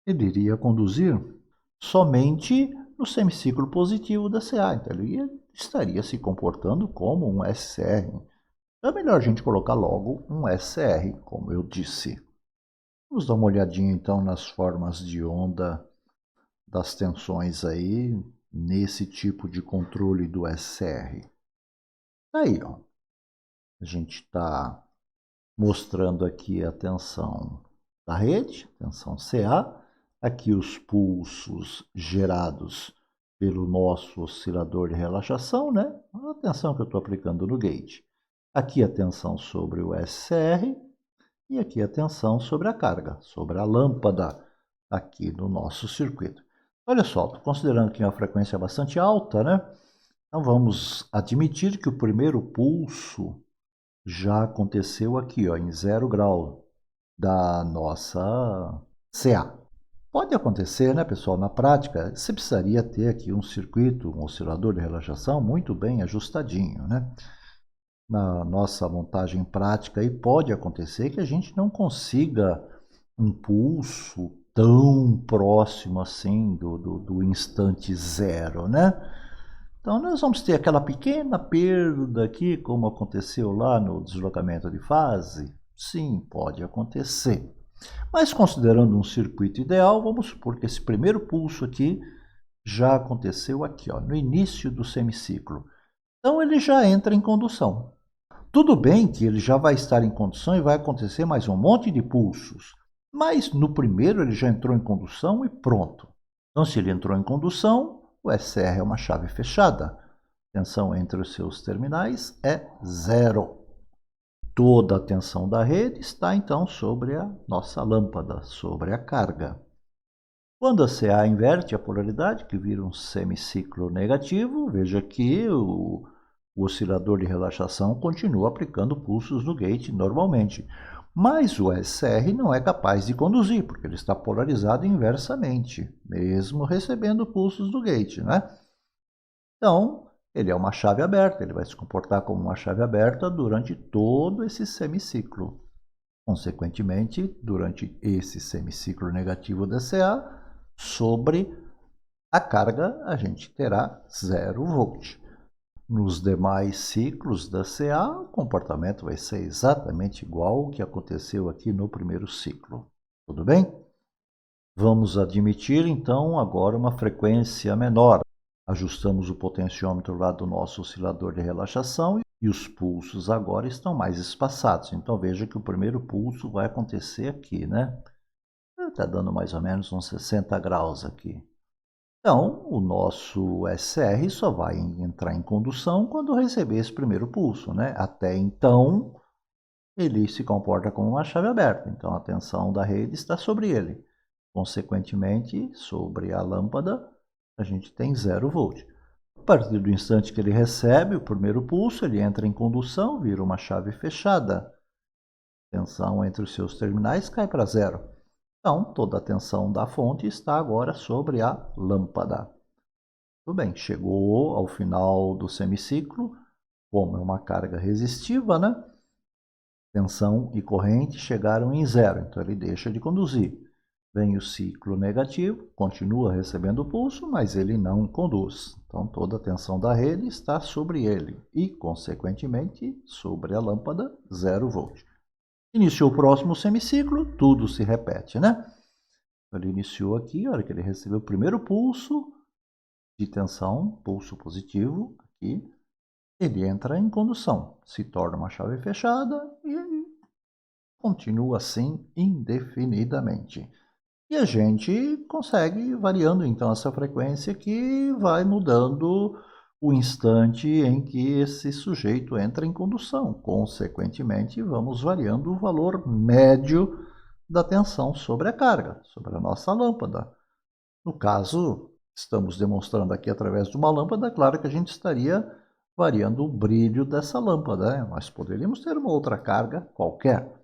S1: Ele iria conduzir somente no semiciclo positivo da CA. Então, ele estaria se comportando como um SCR. Então, é melhor a gente colocar logo um SCR, como eu disse. Vamos dar uma olhadinha, então, nas formas de onda das tensões aí, nesse tipo de controle do SCR. Aí, ó, a gente está mostrando aqui a tensão da rede, tensão CA, aqui os pulsos gerados pelo nosso oscilador de relaxação, né? A tensão que eu estou aplicando no gate. Aqui a tensão sobre o SCR e aqui a tensão sobre a carga, sobre a lâmpada aqui no nosso circuito. Olha só, estou considerando que uma frequência bastante alta, né? Então vamos admitir que o primeiro pulso já aconteceu aqui, ó, em 0 grau da nossa CA. Pode acontecer, né, pessoal? Na prática, você precisaria ter aqui um circuito, um oscilador de relaxação muito bem ajustadinho, né? Na nossa montagem prática, e pode acontecer que a gente não consiga um pulso tão próximo assim do instante zero, né? Então, nós vamos ter aquela pequena perda aqui, como aconteceu lá no deslocamento de fase? Sim, pode acontecer. Mas considerando um circuito ideal, vamos supor que esse primeiro pulso aqui já aconteceu aqui, ó, no início do semiciclo. Então ele já entra em condução. Tudo bem que ele já vai estar em condução e vai acontecer mais um monte de pulsos, mas no primeiro ele já entrou em condução e pronto. Então se ele entrou em condução, o SR é uma chave fechada. A tensão entre os seus terminais é zero. Toda a tensão da rede está, então, sobre a nossa lâmpada, sobre a carga. Quando a CA inverte a polaridade, que vira um semiciclo negativo, veja que o oscilador de relaxação continua aplicando pulsos no gate normalmente. Mas o SR não é capaz de conduzir, porque ele está polarizado inversamente, mesmo recebendo pulsos do gate, né? Então, ele é uma chave aberta, ele vai se comportar como uma chave aberta durante todo esse semiciclo. Consequentemente, durante esse semiciclo negativo da CA, sobre a carga a gente terá 0 volt. Nos demais ciclos da CA, o comportamento vai ser exatamente igual ao que aconteceu aqui no primeiro ciclo. Tudo bem? Vamos admitir, então, agora uma frequência menor. Ajustamos o potenciômetro lá do nosso oscilador de relaxação e os pulsos agora estão mais espaçados. Então veja que o primeiro pulso vai acontecer aqui, né? Está dando mais ou menos uns 60 graus aqui. Então, o nosso SR só vai entrar em condução quando receber esse primeiro pulso, né? Até então, ele se comporta como uma chave aberta. Então, a tensão da rede está sobre ele. Consequentemente, sobre a lâmpada, a gente tem 0 volt. A partir do instante que ele recebe o primeiro pulso, ele entra em condução, vira uma chave fechada. A tensão entre os seus terminais cai para zero. Então, toda a tensão da fonte está agora sobre a lâmpada. Tudo bem, chegou ao final do semiciclo, como é uma carga resistiva, né? Tensão e corrente chegaram em zero, então ele deixa de conduzir. Vem o ciclo negativo, continua recebendo o pulso, mas ele não conduz. Então toda a tensão da rede está sobre ele e, consequentemente, sobre a lâmpada, 0 volt. Iniciou o próximo semiciclo, tudo se repete, né? Ele iniciou aqui, a hora que ele recebeu o primeiro pulso de tensão, pulso positivo, aqui, ele entra em condução, se torna uma chave fechada e continua assim indefinidamente. E a gente consegue ir variando então essa frequência que vai mudando o instante em que esse sujeito entra em condução. Consequentemente, vamos variando o valor médio da tensão sobre a carga, sobre a nossa lâmpada. No caso, estamos demonstrando aqui através de uma lâmpada, claro que a gente estaria variando o brilho dessa lâmpada, né? Mas poderíamos ter uma outra carga qualquer.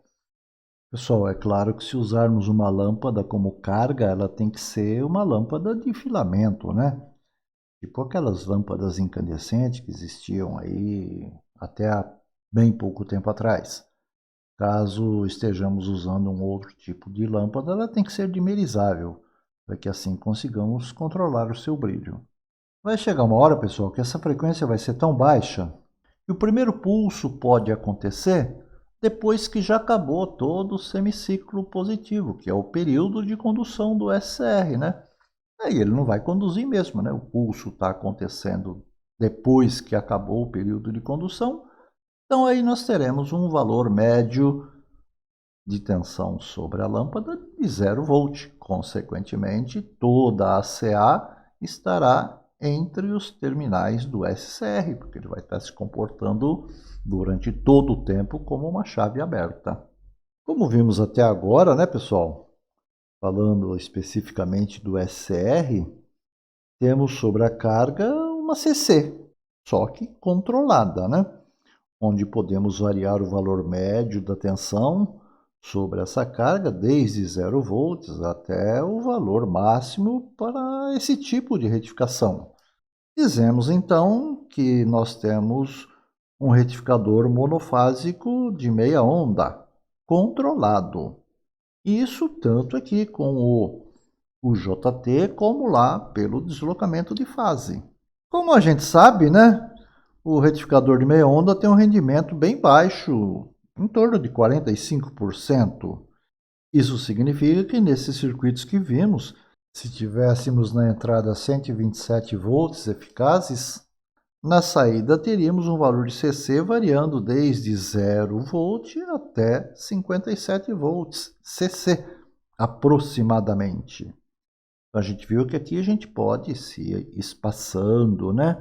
S1: Pessoal, é claro que se usarmos uma lâmpada como carga, ela tem que ser uma lâmpada de filamento, né? Tipo aquelas lâmpadas incandescentes que existiam aí até há bem pouco tempo atrás. Caso estejamos usando um outro tipo de lâmpada, ela tem que ser dimerizável, para que assim consigamos controlar o seu brilho. Vai chegar uma hora, pessoal, que essa frequência vai ser tão baixa que o primeiro pulso pode acontecer depois que já acabou todo o semiciclo positivo, que é o período de condução do SR, né? Aí ele não vai conduzir mesmo, né? O pulso está acontecendo depois que acabou o período de condução. Então aí nós teremos um valor médio de tensão sobre a lâmpada de 0 volt. Consequentemente, toda a CA estará entre os terminais do SCR, porque ele vai estar se comportando durante todo o tempo como uma chave aberta. Como vimos até agora, né, pessoal? Falando especificamente do SCR, temos sobre a carga uma CC. só que controlada, né? Onde podemos variar o valor médio da tensão sobre essa carga, desde 0 volts até o valor máximo para esse tipo de retificação. Dizemos então que nós temos um retificador monofásico de meia onda, controlado. Isso tanto aqui com o JT como lá pelo deslocamento de fase. Como a gente sabe, né? O retificador de meia onda tem um rendimento bem baixo, em torno de 45%. Isso significa que nesses circuitos que vimos, se tivéssemos na entrada 127 volts eficazes, na saída teríamos um valor de CC variando desde 0 volt até 57 volts CC, aproximadamente. A gente viu que aqui a gente pode se espaçando, né?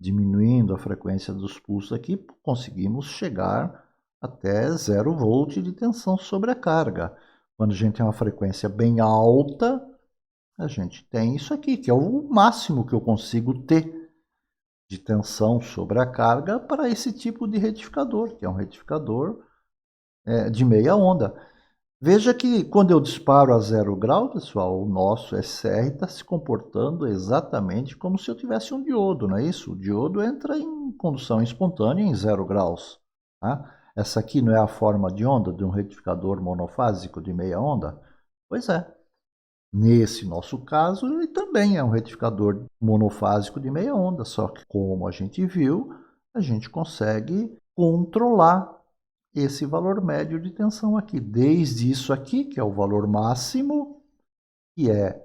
S1: Diminuindo a frequência dos pulsos aqui, conseguimos chegar até 0 volt de tensão sobre a carga. Quando a gente tem uma frequência bem alta, a gente tem isso aqui, que é o máximo que eu consigo ter de tensão sobre a carga para esse tipo de retificador, que é um retificador de meia onda. Veja que quando eu disparo a 0 grau, pessoal, o nosso SR está se comportando exatamente como se eu tivesse um diodo, não é isso? O diodo entra em condução espontânea em 0 graus. Tá? Essa aqui não é a forma de onda de um retificador monofásico de meia onda? Pois é. Nesse nosso caso, ele também é um retificador monofásico de meia onda, só que como a gente viu, a gente consegue controlar esse valor médio de tensão aqui, desde isso aqui, que é o valor máximo, que é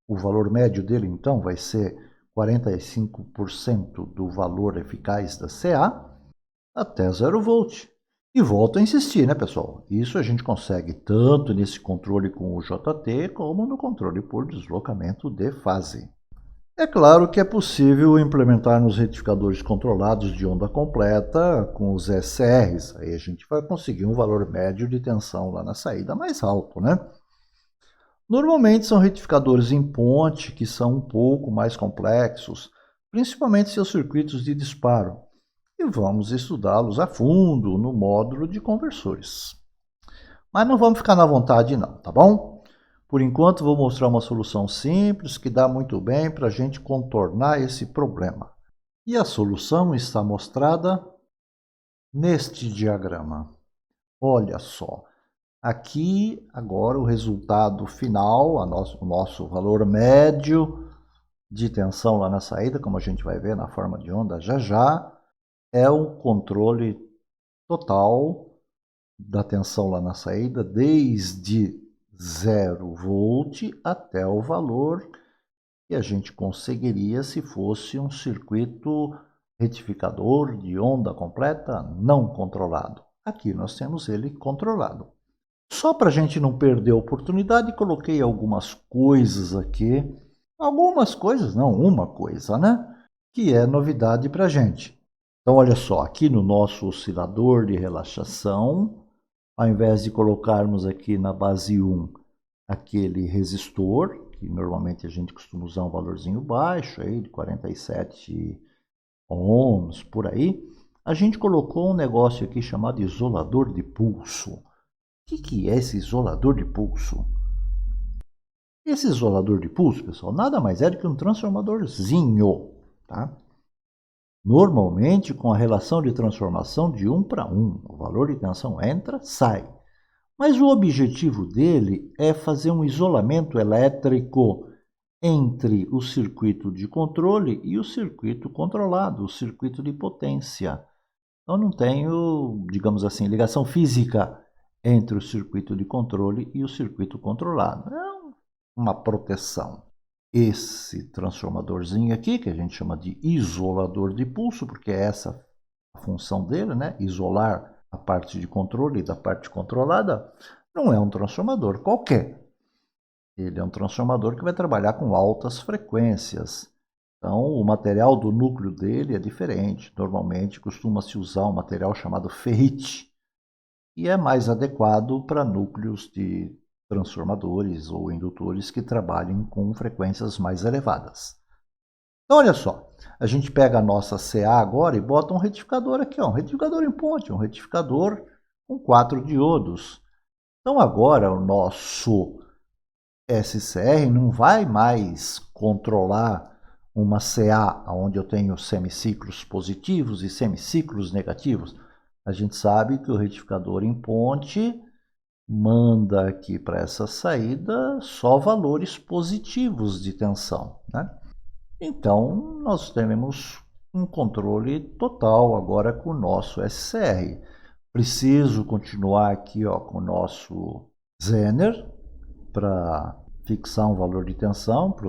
S1: o valor médio dele, então, vai ser 45% do valor eficaz da CA, até 0 volt. E volto a insistir, né, pessoal? Isso a gente consegue tanto nesse controle com o JT, como no controle por deslocamento de fase. É claro que é possível implementar nos retificadores controlados de onda completa com os SRs. Aí a gente vai conseguir um valor médio de tensão lá na saída mais alto, né? Normalmente são retificadores em ponte que são um pouco mais complexos, principalmente seus circuitos de disparo. E vamos estudá-los a fundo no módulo de conversores. Mas não vamos ficar na vontade não, tá bom? Por enquanto vou mostrar uma solução simples que dá muito bem para a gente contornar esse problema. E a solução está mostrada neste diagrama. Olha só, aqui agora o resultado final, o nosso valor médio de tensão lá na saída, como a gente vai ver na forma de onda já já, é o controle total da tensão lá na saída, desde 0 volt até o valor que a gente conseguiria se fosse um circuito retificador de onda completa não controlado. Aqui nós temos ele controlado. Só para a gente não perder a oportunidade, coloquei algumas coisas aqui. Algumas coisas, não, uma coisa, né? Que é novidade para a gente. Então, olha só, aqui no nosso oscilador de relaxação, ao invés de colocarmos aqui na base 1 aquele resistor, que normalmente a gente costuma usar um valorzinho baixo, aí, de 47 ohms, por aí, a gente colocou um negócio aqui chamado isolador de pulso. O que é esse isolador de pulso? Esse isolador de pulso, pessoal, nada mais é do que um transformadorzinho, tá? Normalmente com a relação de transformação de 1 para 1. O valor de tensão entra, sai. Mas o objetivo dele é fazer um isolamento elétrico entre o circuito de controle e o circuito controlado, o circuito de potência. Então não tenho, digamos assim, ligação física entre o circuito de controle e o circuito controlado. É uma proteção. Esse transformadorzinho aqui, que a gente chama de isolador de pulso, porque é essa a função dele, né? Isolar a parte de controle da parte controlada, não é um transformador qualquer. Ele é um transformador que vai trabalhar com altas frequências. Então, o material do núcleo dele é diferente. Normalmente, costuma-se usar um material chamado ferrite, e é mais adequado para núcleos de transformadores ou indutores que trabalhem com frequências mais elevadas. Então, olha só, A gente pega a nossa CA agora e bota um retificador aqui, ó, um retificador em ponte, um retificador com 4 diodos. Então agora o nosso SCR não vai mais controlar uma CA onde eu tenho semiciclos positivos e semiciclos negativos. A gente sabe que o retificador em ponte manda aqui para essa saída só valores positivos de tensão, né? Então, nós temos um controle total agora com o nosso SCR. Preciso continuar aqui, ó, com o nosso Zener para fixar um valor de tensão para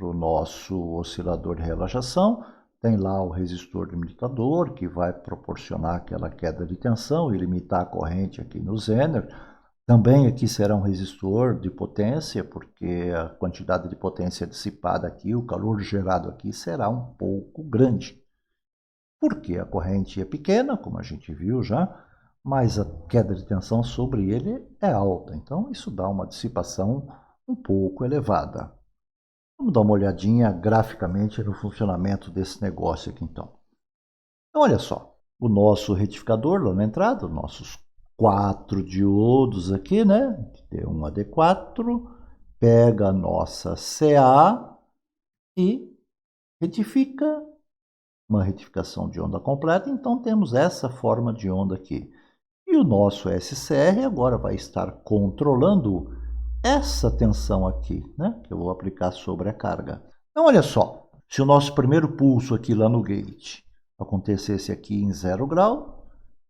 S1: o nosso oscilador de relaxação. Tem lá o resistor limitador, que vai proporcionar aquela queda de tensão e limitar a corrente aqui no Zener. Também aqui será um resistor de potência, porque a quantidade de potência dissipada aqui, o calor gerado aqui será um pouco grande. Porque a corrente é pequena, como a gente viu já, mas a queda de tensão sobre ele é alta. Então isso dá uma dissipação um pouco elevada. Vamos dar uma olhadinha graficamente no funcionamento desse negócio aqui então. Então olha só, o nosso retificador lá na entrada, nossos 4 diodos aqui, né? D1 a D4, pega a nossa CA e retifica, uma retificação de onda completa, então temos essa forma de onda aqui. E o nosso SCR agora vai estar controlando essa tensão aqui, né? Que eu vou aplicar sobre a carga. Então olha só, se o nosso primeiro pulso aqui lá no gate acontecesse aqui em 0 grau,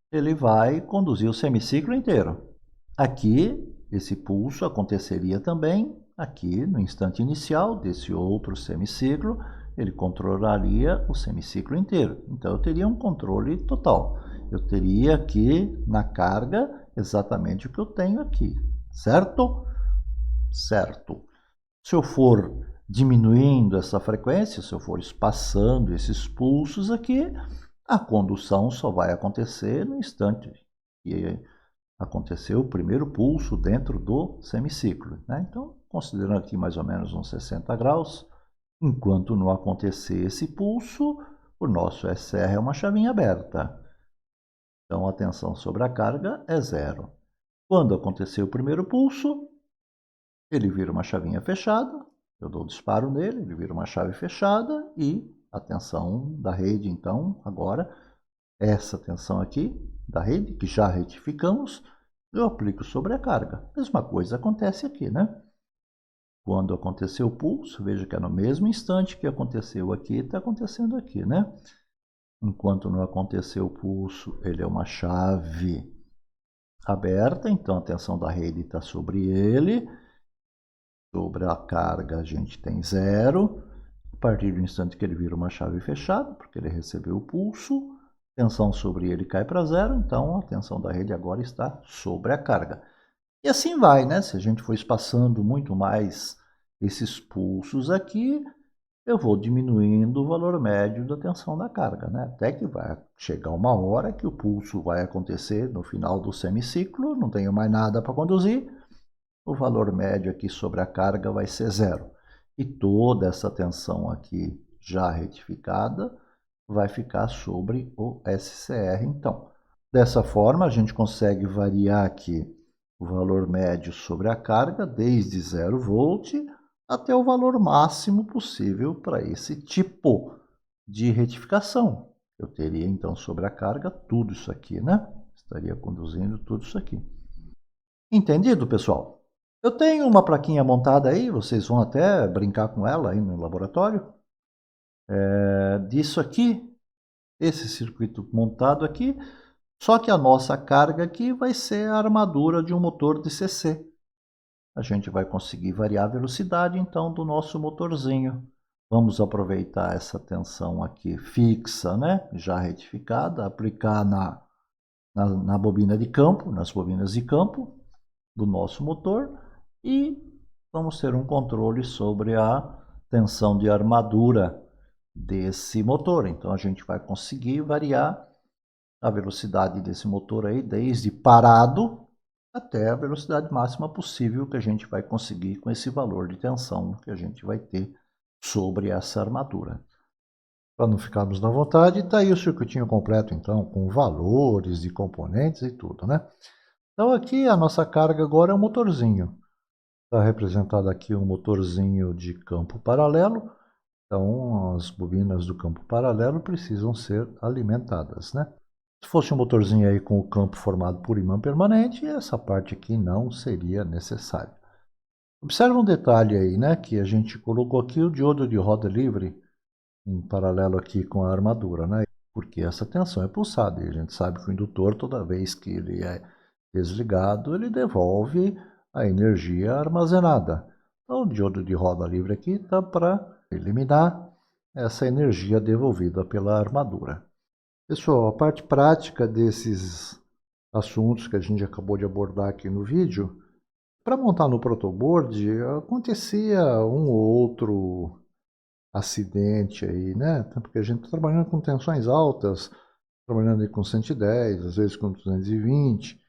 S1: ele vai conduzir o semiciclo inteiro. Aqui, esse pulso aconteceria também aqui no instante inicial desse outro semiciclo, ele controlaria o semiciclo inteiro. Então eu teria um controle total. Eu teria aqui na carga exatamente o que eu tenho aqui, certo? Certo. Se eu for diminuindo essa frequência, se eu for espaçando esses pulsos aqui, a condução só vai acontecer no instante que aconteceu o primeiro pulso dentro do semiciclo, né? Então, considerando aqui mais ou menos uns 60 graus, enquanto não acontecer esse pulso, o nosso SR é uma chavinha aberta. Então, a tensão sobre a carga é zero. Quando acontecer o primeiro pulso, ele vira uma chavinha fechada, eu dou disparo nele, ele vira uma chave fechada e a tensão da rede, então, agora, essa tensão aqui da rede, que já retificamos, eu aplico sobre a carga. Mesma coisa acontece aqui, né? Quando aconteceu o pulso, veja que é no mesmo instante que aconteceu aqui, está acontecendo aqui, né? Enquanto não aconteceu o pulso, ele é uma chave aberta, então a tensão da rede está sobre ele. Sobre a carga a gente tem zero. A partir do instante que ele vira uma chave fechada, porque ele recebeu o pulso, a tensão sobre ele cai para zero, então a tensão da rede agora está sobre a carga. E assim vai, né? Se a gente for espaçando muito mais esses pulsos aqui, eu vou diminuindo o valor médio da tensão da carga, né? Até que vai chegar uma hora que o pulso vai acontecer no final do semiciclo, não tenho mais nada para conduzir, o valor médio aqui sobre a carga vai ser zero. E toda essa tensão aqui já retificada vai ficar sobre o SCR, então. Dessa forma, a gente consegue variar aqui o valor médio sobre a carga, desde 0 volt até o valor máximo possível para esse tipo de retificação. Eu teria, então, sobre a carga tudo isso aqui, né? Estaria conduzindo tudo isso aqui. Entendido, pessoal? Eu tenho uma plaquinha montada aí, vocês vão até brincar com ela aí no laboratório. Disso aqui, esse circuito montado aqui, só que a nossa carga aqui vai ser a armadura de um motor de CC. A gente vai conseguir variar a velocidade, então, do nosso motorzinho. Vamos aproveitar essa tensão aqui fixa, né? Já retificada, aplicar na bobina de campo, nas bobinas de campo do nosso motor e vamos ter um controle sobre a tensão de armadura desse motor. Então a gente vai conseguir variar a velocidade desse motor aí desde parado até a velocidade máxima possível que a gente vai conseguir com esse valor de tensão que a gente vai ter sobre essa armadura. Para não ficarmos na vontade, está aí o circuitinho completo, então, com valores de componentes e tudo, né? Então aqui a nossa carga agora é um motorzinho. Está representado aqui um motorzinho de campo paralelo. Então as bobinas do campo paralelo precisam ser alimentadas, né? Se fosse um motorzinho aí com o campo formado por imã permanente, essa parte aqui não seria necessária. Observa um detalhe aí, né? Que a gente colocou aqui o diodo de roda livre em paralelo aqui com a armadura, né? Porque essa tensão é pulsada e a gente sabe que o indutor, toda vez que ele é desligado, ele devolve a energia armazenada. Então, o diodo de roda livre aqui está para eliminar essa energia devolvida pela armadura. Pessoal, a parte prática desses assuntos que a gente acabou de abordar aqui no vídeo, para montar no protoboard, acontecia um ou outro acidente aí, né? Porque a gente está trabalhando com tensões altas, trabalhando aí com 110, às vezes com 220,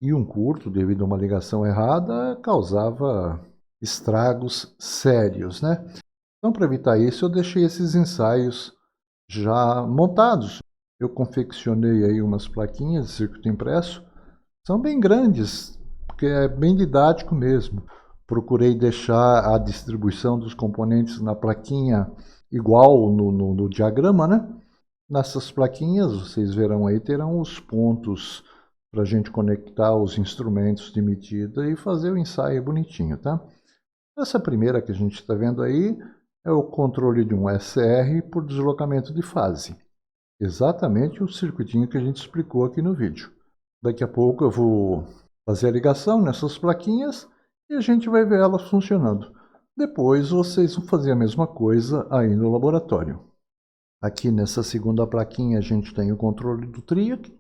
S1: e um curto, devido a uma ligação errada, causava estragos sérios, né? Então, para evitar isso, eu deixei esses ensaios já montados. Eu confeccionei aí umas plaquinhas de circuito impresso, são bem grandes, porque é bem didático mesmo. Procurei deixar a distribuição dos componentes na plaquinha igual no diagrama, né? Nessas plaquinhas, vocês verão aí, terão os pontos para a gente conectar os instrumentos de medida e fazer o ensaio bonitinho, tá? Essa primeira que a gente está vendo aí é o controle de um SR por deslocamento de fase. Exatamente o circuitinho que a gente explicou aqui no vídeo. Daqui a pouco eu vou fazer a ligação nessas plaquinhas e a gente vai ver elas funcionando. Depois vocês vão fazer a mesma coisa aí no laboratório. Aqui nessa segunda plaquinha a gente tem o controle do TRIAC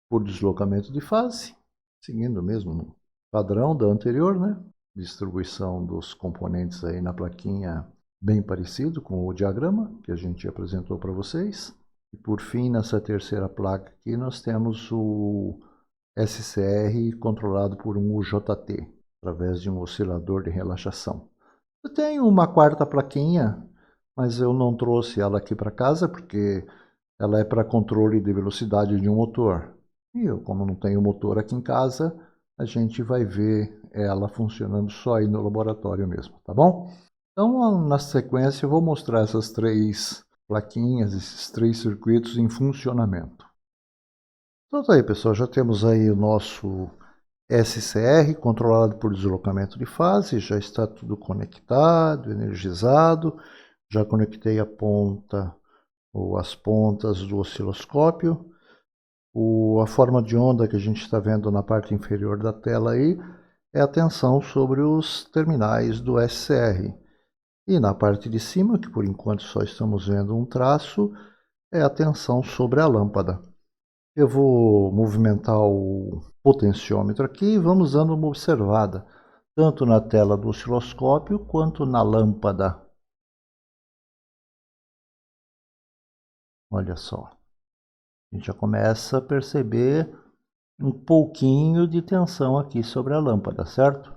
S1: por deslocamento de fase, seguindo mesmo o padrão da anterior, né? Distribuição dos componentes aí na plaquinha bem parecido com o diagrama que a gente apresentou para vocês. E por fim, nessa terceira placa aqui, nós temos o SCR controlado por um UJT, através de um oscilador de relaxação. Eu tenho uma quarta plaquinha, mas eu não trouxe ela aqui para casa, porque ela é para controle de velocidade de um motor. E eu, como não tenho motor aqui em casa, a gente vai ver ela funcionando só aí no laboratório mesmo, tá bom? Então, na sequência, eu vou mostrar essas três plaquinhas, esses três circuitos em funcionamento. Então tá aí, pessoal, já temos aí o nosso SCR controlado por deslocamento de fase, já está tudo conectado, energizado, já conectei a ponta ou as pontas do osciloscópio. A forma de onda que a gente está vendo na parte inferior da tela aí é a tensão sobre os terminais do SCR. E na parte de cima, que por enquanto só estamos vendo um traço, é a tensão sobre a lâmpada. Eu vou movimentar o potenciômetro aqui e vamos dando uma observada, tanto na tela do osciloscópio quanto na lâmpada. Olha só, a gente já começa a perceber um pouquinho de tensão aqui sobre a lâmpada, certo?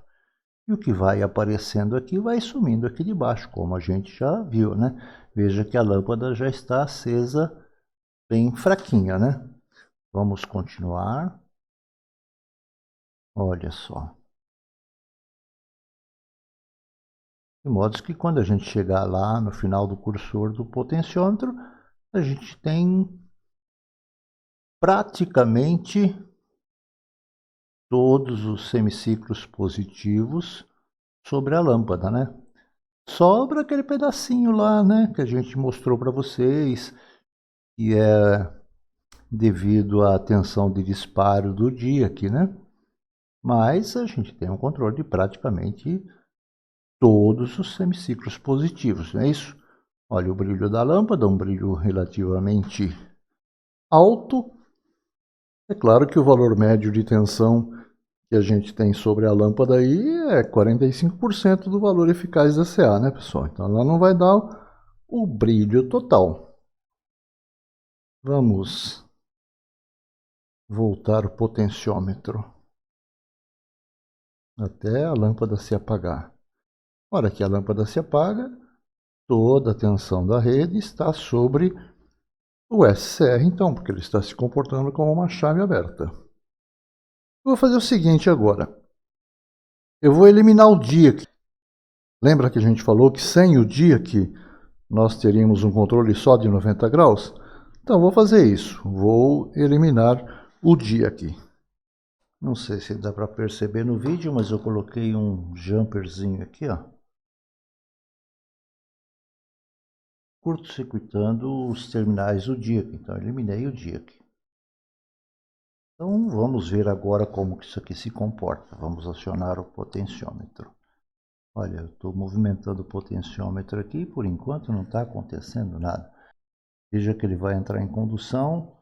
S1: E o que vai aparecendo aqui vai sumindo aqui de baixo, como a gente já viu, né? Veja que a lâmpada já está acesa bem fraquinha, né? Vamos continuar. Olha só. De modo que quando a gente chegar lá no final do cursor do potenciômetro, a gente tem praticamente todos os semiciclos positivos sobre a lâmpada, né? Sobra aquele pedacinho lá, né, que a gente mostrou para vocês, que é devido à tensão de disparo do dia aqui, né? Mas a gente tem um controle de praticamente todos os semiciclos positivos, não é isso? Olha o brilho da lâmpada, um brilho relativamente alto. É claro que o valor médio de tensão que a gente tem sobre a lâmpada aí é 45% do valor eficaz da CA, né, pessoal? Então ela não vai dar o brilho total. Vamos voltar o potenciômetro até a lâmpada se apagar. Na hora que a lâmpada se apaga, toda a tensão da rede está sobre o SCR, então, porque ele está se comportando como uma chave aberta. Eu vou fazer o seguinte agora. Eu vou eliminar o DIAC. Lembra que a gente falou que sem o DIAC nós teríamos um controle só de 90 graus? Então, vou fazer isso. Vou eliminar o DIAC. Não sei se dá para perceber no vídeo, mas eu coloquei um jumperzinho aqui, ó. Curto-circuitando os terminais do DIAC. Então, eliminei o DIAC. Então, vamos ver agora como que isso aqui se comporta. Vamos acionar o potenciômetro. Olha, eu estou movimentando o potenciômetro aqui, por enquanto não está acontecendo nada. Veja que ele vai entrar em condução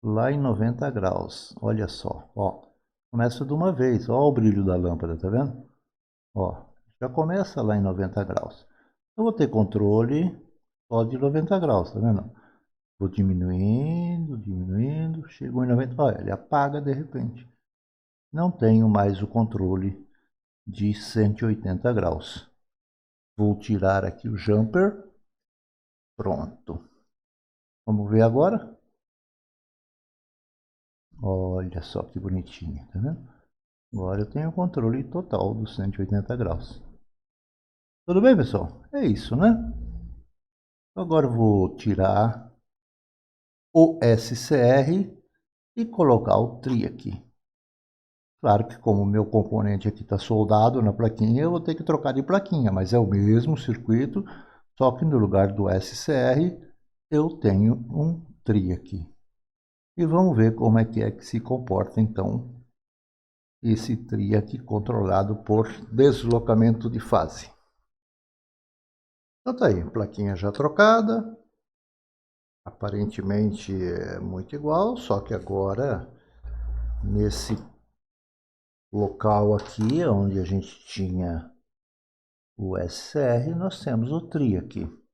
S1: lá em 90 graus. Olha só, ó. Começa de uma vez, ó o brilho da lâmpada, tá vendo? Ó, já começa lá em 90 graus. Eu vou ter controle só de 90 graus, tá vendo? Vou diminuindo, diminuindo, chegou em 90, olha, ele apaga de repente. Não tenho mais o controle de 180 graus. Vou tirar aqui o jumper. Pronto. Vamos ver agora? Olha só que bonitinho, tá vendo? Agora eu tenho o controle total dos 180 graus. Tudo bem, pessoal? É isso, né? Agora eu vou tirar o SCR e colocar o TRI aqui. Claro que como o meu componente aqui está soldado na plaquinha, eu vou ter que trocar de plaquinha, mas é o mesmo circuito, só que no lugar do SCR eu tenho um TRI aqui. E vamos ver como é que se comporta então esse TRI aqui controlado por deslocamento de fase. Então tá aí, plaquinha já trocada. Aparentemente é muito igual, só que agora nesse local aqui, onde a gente tinha o SCR, nós temos o TRI aqui.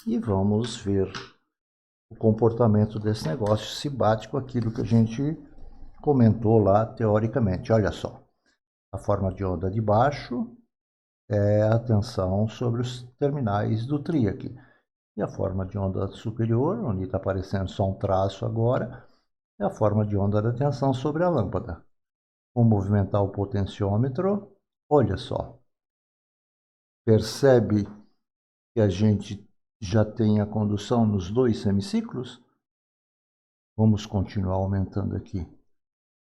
S1: E vamos ver o comportamento desse negócio, se bate com aquilo que a gente comentou lá teoricamente. Olha só, a forma de onda de baixo é a tensão sobre os terminais do TRI aqui. E a forma de onda superior, onde está aparecendo só um traço agora, é a forma de onda da tensão sobre a lâmpada. Vou movimentar o potenciômetro. Olha só. Percebe que a gente já tem a condução nos dois semiciclos? Vamos continuar aumentando aqui.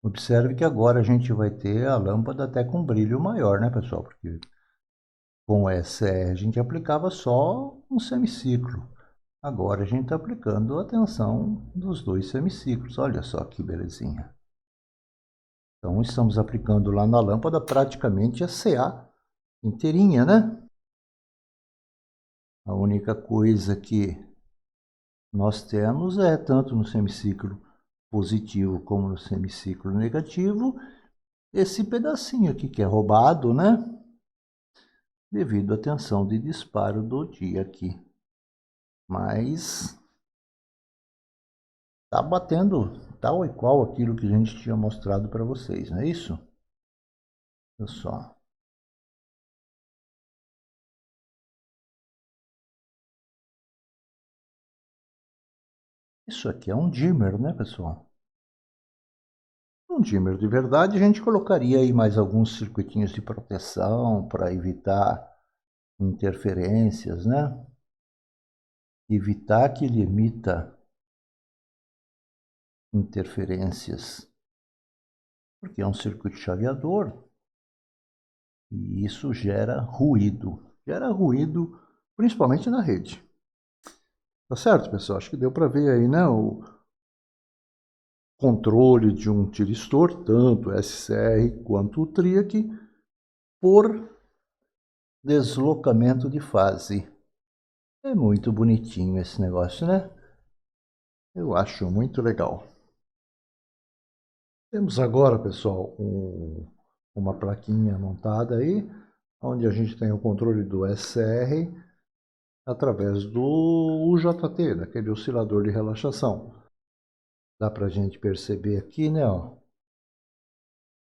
S1: Observe que agora a gente vai ter a lâmpada até com brilho maior, né, pessoal? Porque com o SR a gente aplicava só um semiciclo. Agora a gente está aplicando a tensão dos dois semiciclos. Olha só que belezinha. Então estamos aplicando lá na lâmpada praticamente a CA inteirinha, né? A única coisa que nós temos é, tanto no semiciclo positivo como no semiciclo negativo, esse pedacinho aqui que é roubado, né? Devido à tensão de disparo do dia aqui. Mas tá batendo tal e qual aquilo que a gente tinha mostrado para vocês, não é isso? Olha só. Isso aqui é um dimmer, né, pessoal? Um dimmer de verdade, a gente colocaria aí mais alguns circuitinhos de proteção para evitar interferências, né? Evitar que ele emita interferências, porque é um circuito chaveador e isso gera ruído. Gera ruído principalmente na rede. Tá certo, pessoal? Acho que deu para ver aí, né? O controle de um tiristor, tanto SCR quanto o TRIAC, por deslocamento de fase. É muito bonitinho esse negócio, né? Eu acho muito legal. Temos agora, pessoal, uma plaquinha montada aí, onde a gente tem o controle do SCR através do UJT, daquele oscilador de relaxação. Dá para a gente perceber aqui, né, ó,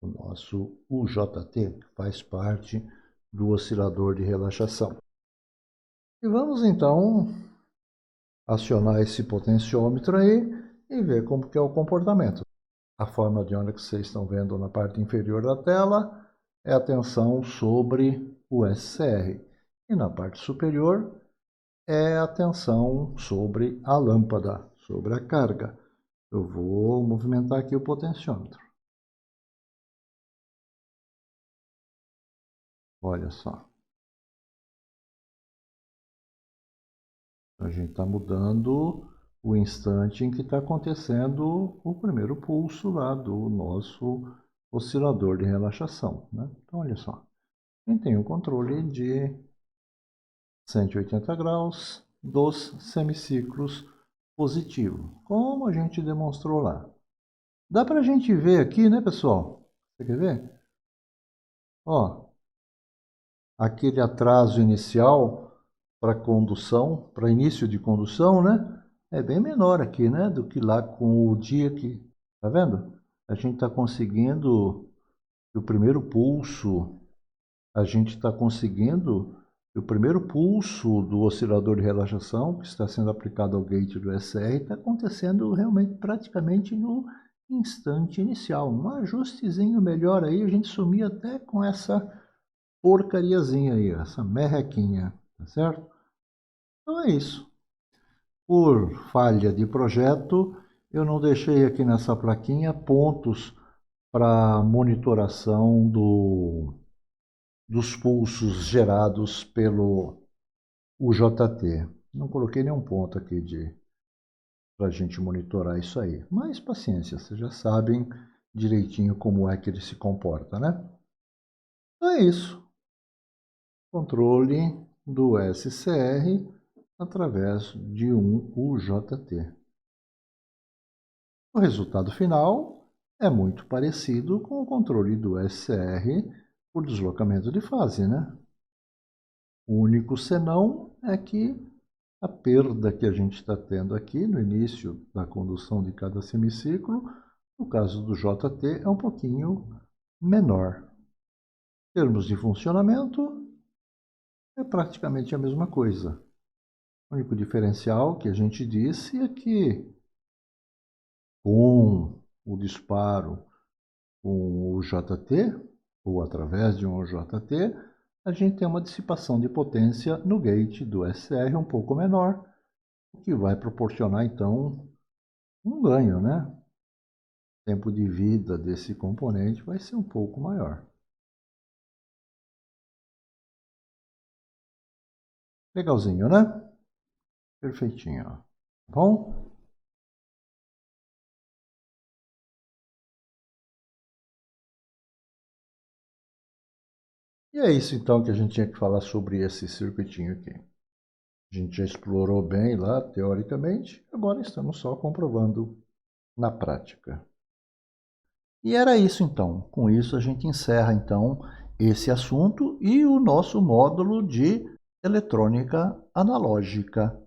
S1: o nosso UJT, que faz parte do oscilador de relaxação. E vamos então acionar esse potenciômetro aí e ver como que é o comportamento. A forma de onda que vocês estão vendo na parte inferior da tela é a tensão sobre o SCR. E na parte superior é a tensão sobre a lâmpada, sobre a carga. Eu vou movimentar aqui o potenciômetro. Olha só. A gente está mudando o instante em que está acontecendo o primeiro pulso lá do nosso oscilador de relaxação, né? Então, olha só. A gente tem um controle de 180 graus dos semiciclos positivo, como a gente demonstrou lá. Dá para a gente ver aqui, né, pessoal? Você quer ver? Ó, aquele atraso inicial para condução, para início de condução, né? É bem menor aqui, né? Do que lá com o dia que... Tá vendo? A gente está conseguindo o primeiro pulso, a gente está conseguindo o primeiro pulso do oscilador de relaxação que está sendo aplicado ao gate do SR está acontecendo realmente praticamente no instante inicial. Um ajustezinho melhor aí, a gente sumia até com essa porcariazinha aí, essa merrequinha, tá certo? Então é isso. Por falha de projeto, eu não deixei aqui nessa plaquinha pontos para monitoração dos pulsos gerados pelo UJT. Não coloquei nenhum ponto aqui para a gente monitorar isso aí. Mas paciência, vocês já sabem direitinho como é que ele se comporta, né? Então é isso. Controle do SCR através de um UJT. O resultado final é muito parecido com o controle do SCR por deslocamento de fase, né? O único senão é que a perda que a gente está tendo aqui no início da condução de cada semiciclo, no caso do JT, é um pouquinho menor. Em termos de funcionamento, é praticamente a mesma coisa. O único diferencial que a gente disse é que com o disparo com o JT, ou através de um JT, a gente tem uma dissipação de potência no gate do SR um pouco menor, o que vai proporcionar então um ganho, né? O tempo de vida desse componente vai ser um pouco maior. Legalzinho, né? Perfeitinho, ó. Tá bom? E é isso então que a gente tinha que falar sobre esse circuitinho aqui. A gente já explorou bem lá, teoricamente, agora estamos só comprovando na prática. E era isso então. Com isso a gente encerra então esse assunto e o nosso módulo de eletrônica analógica.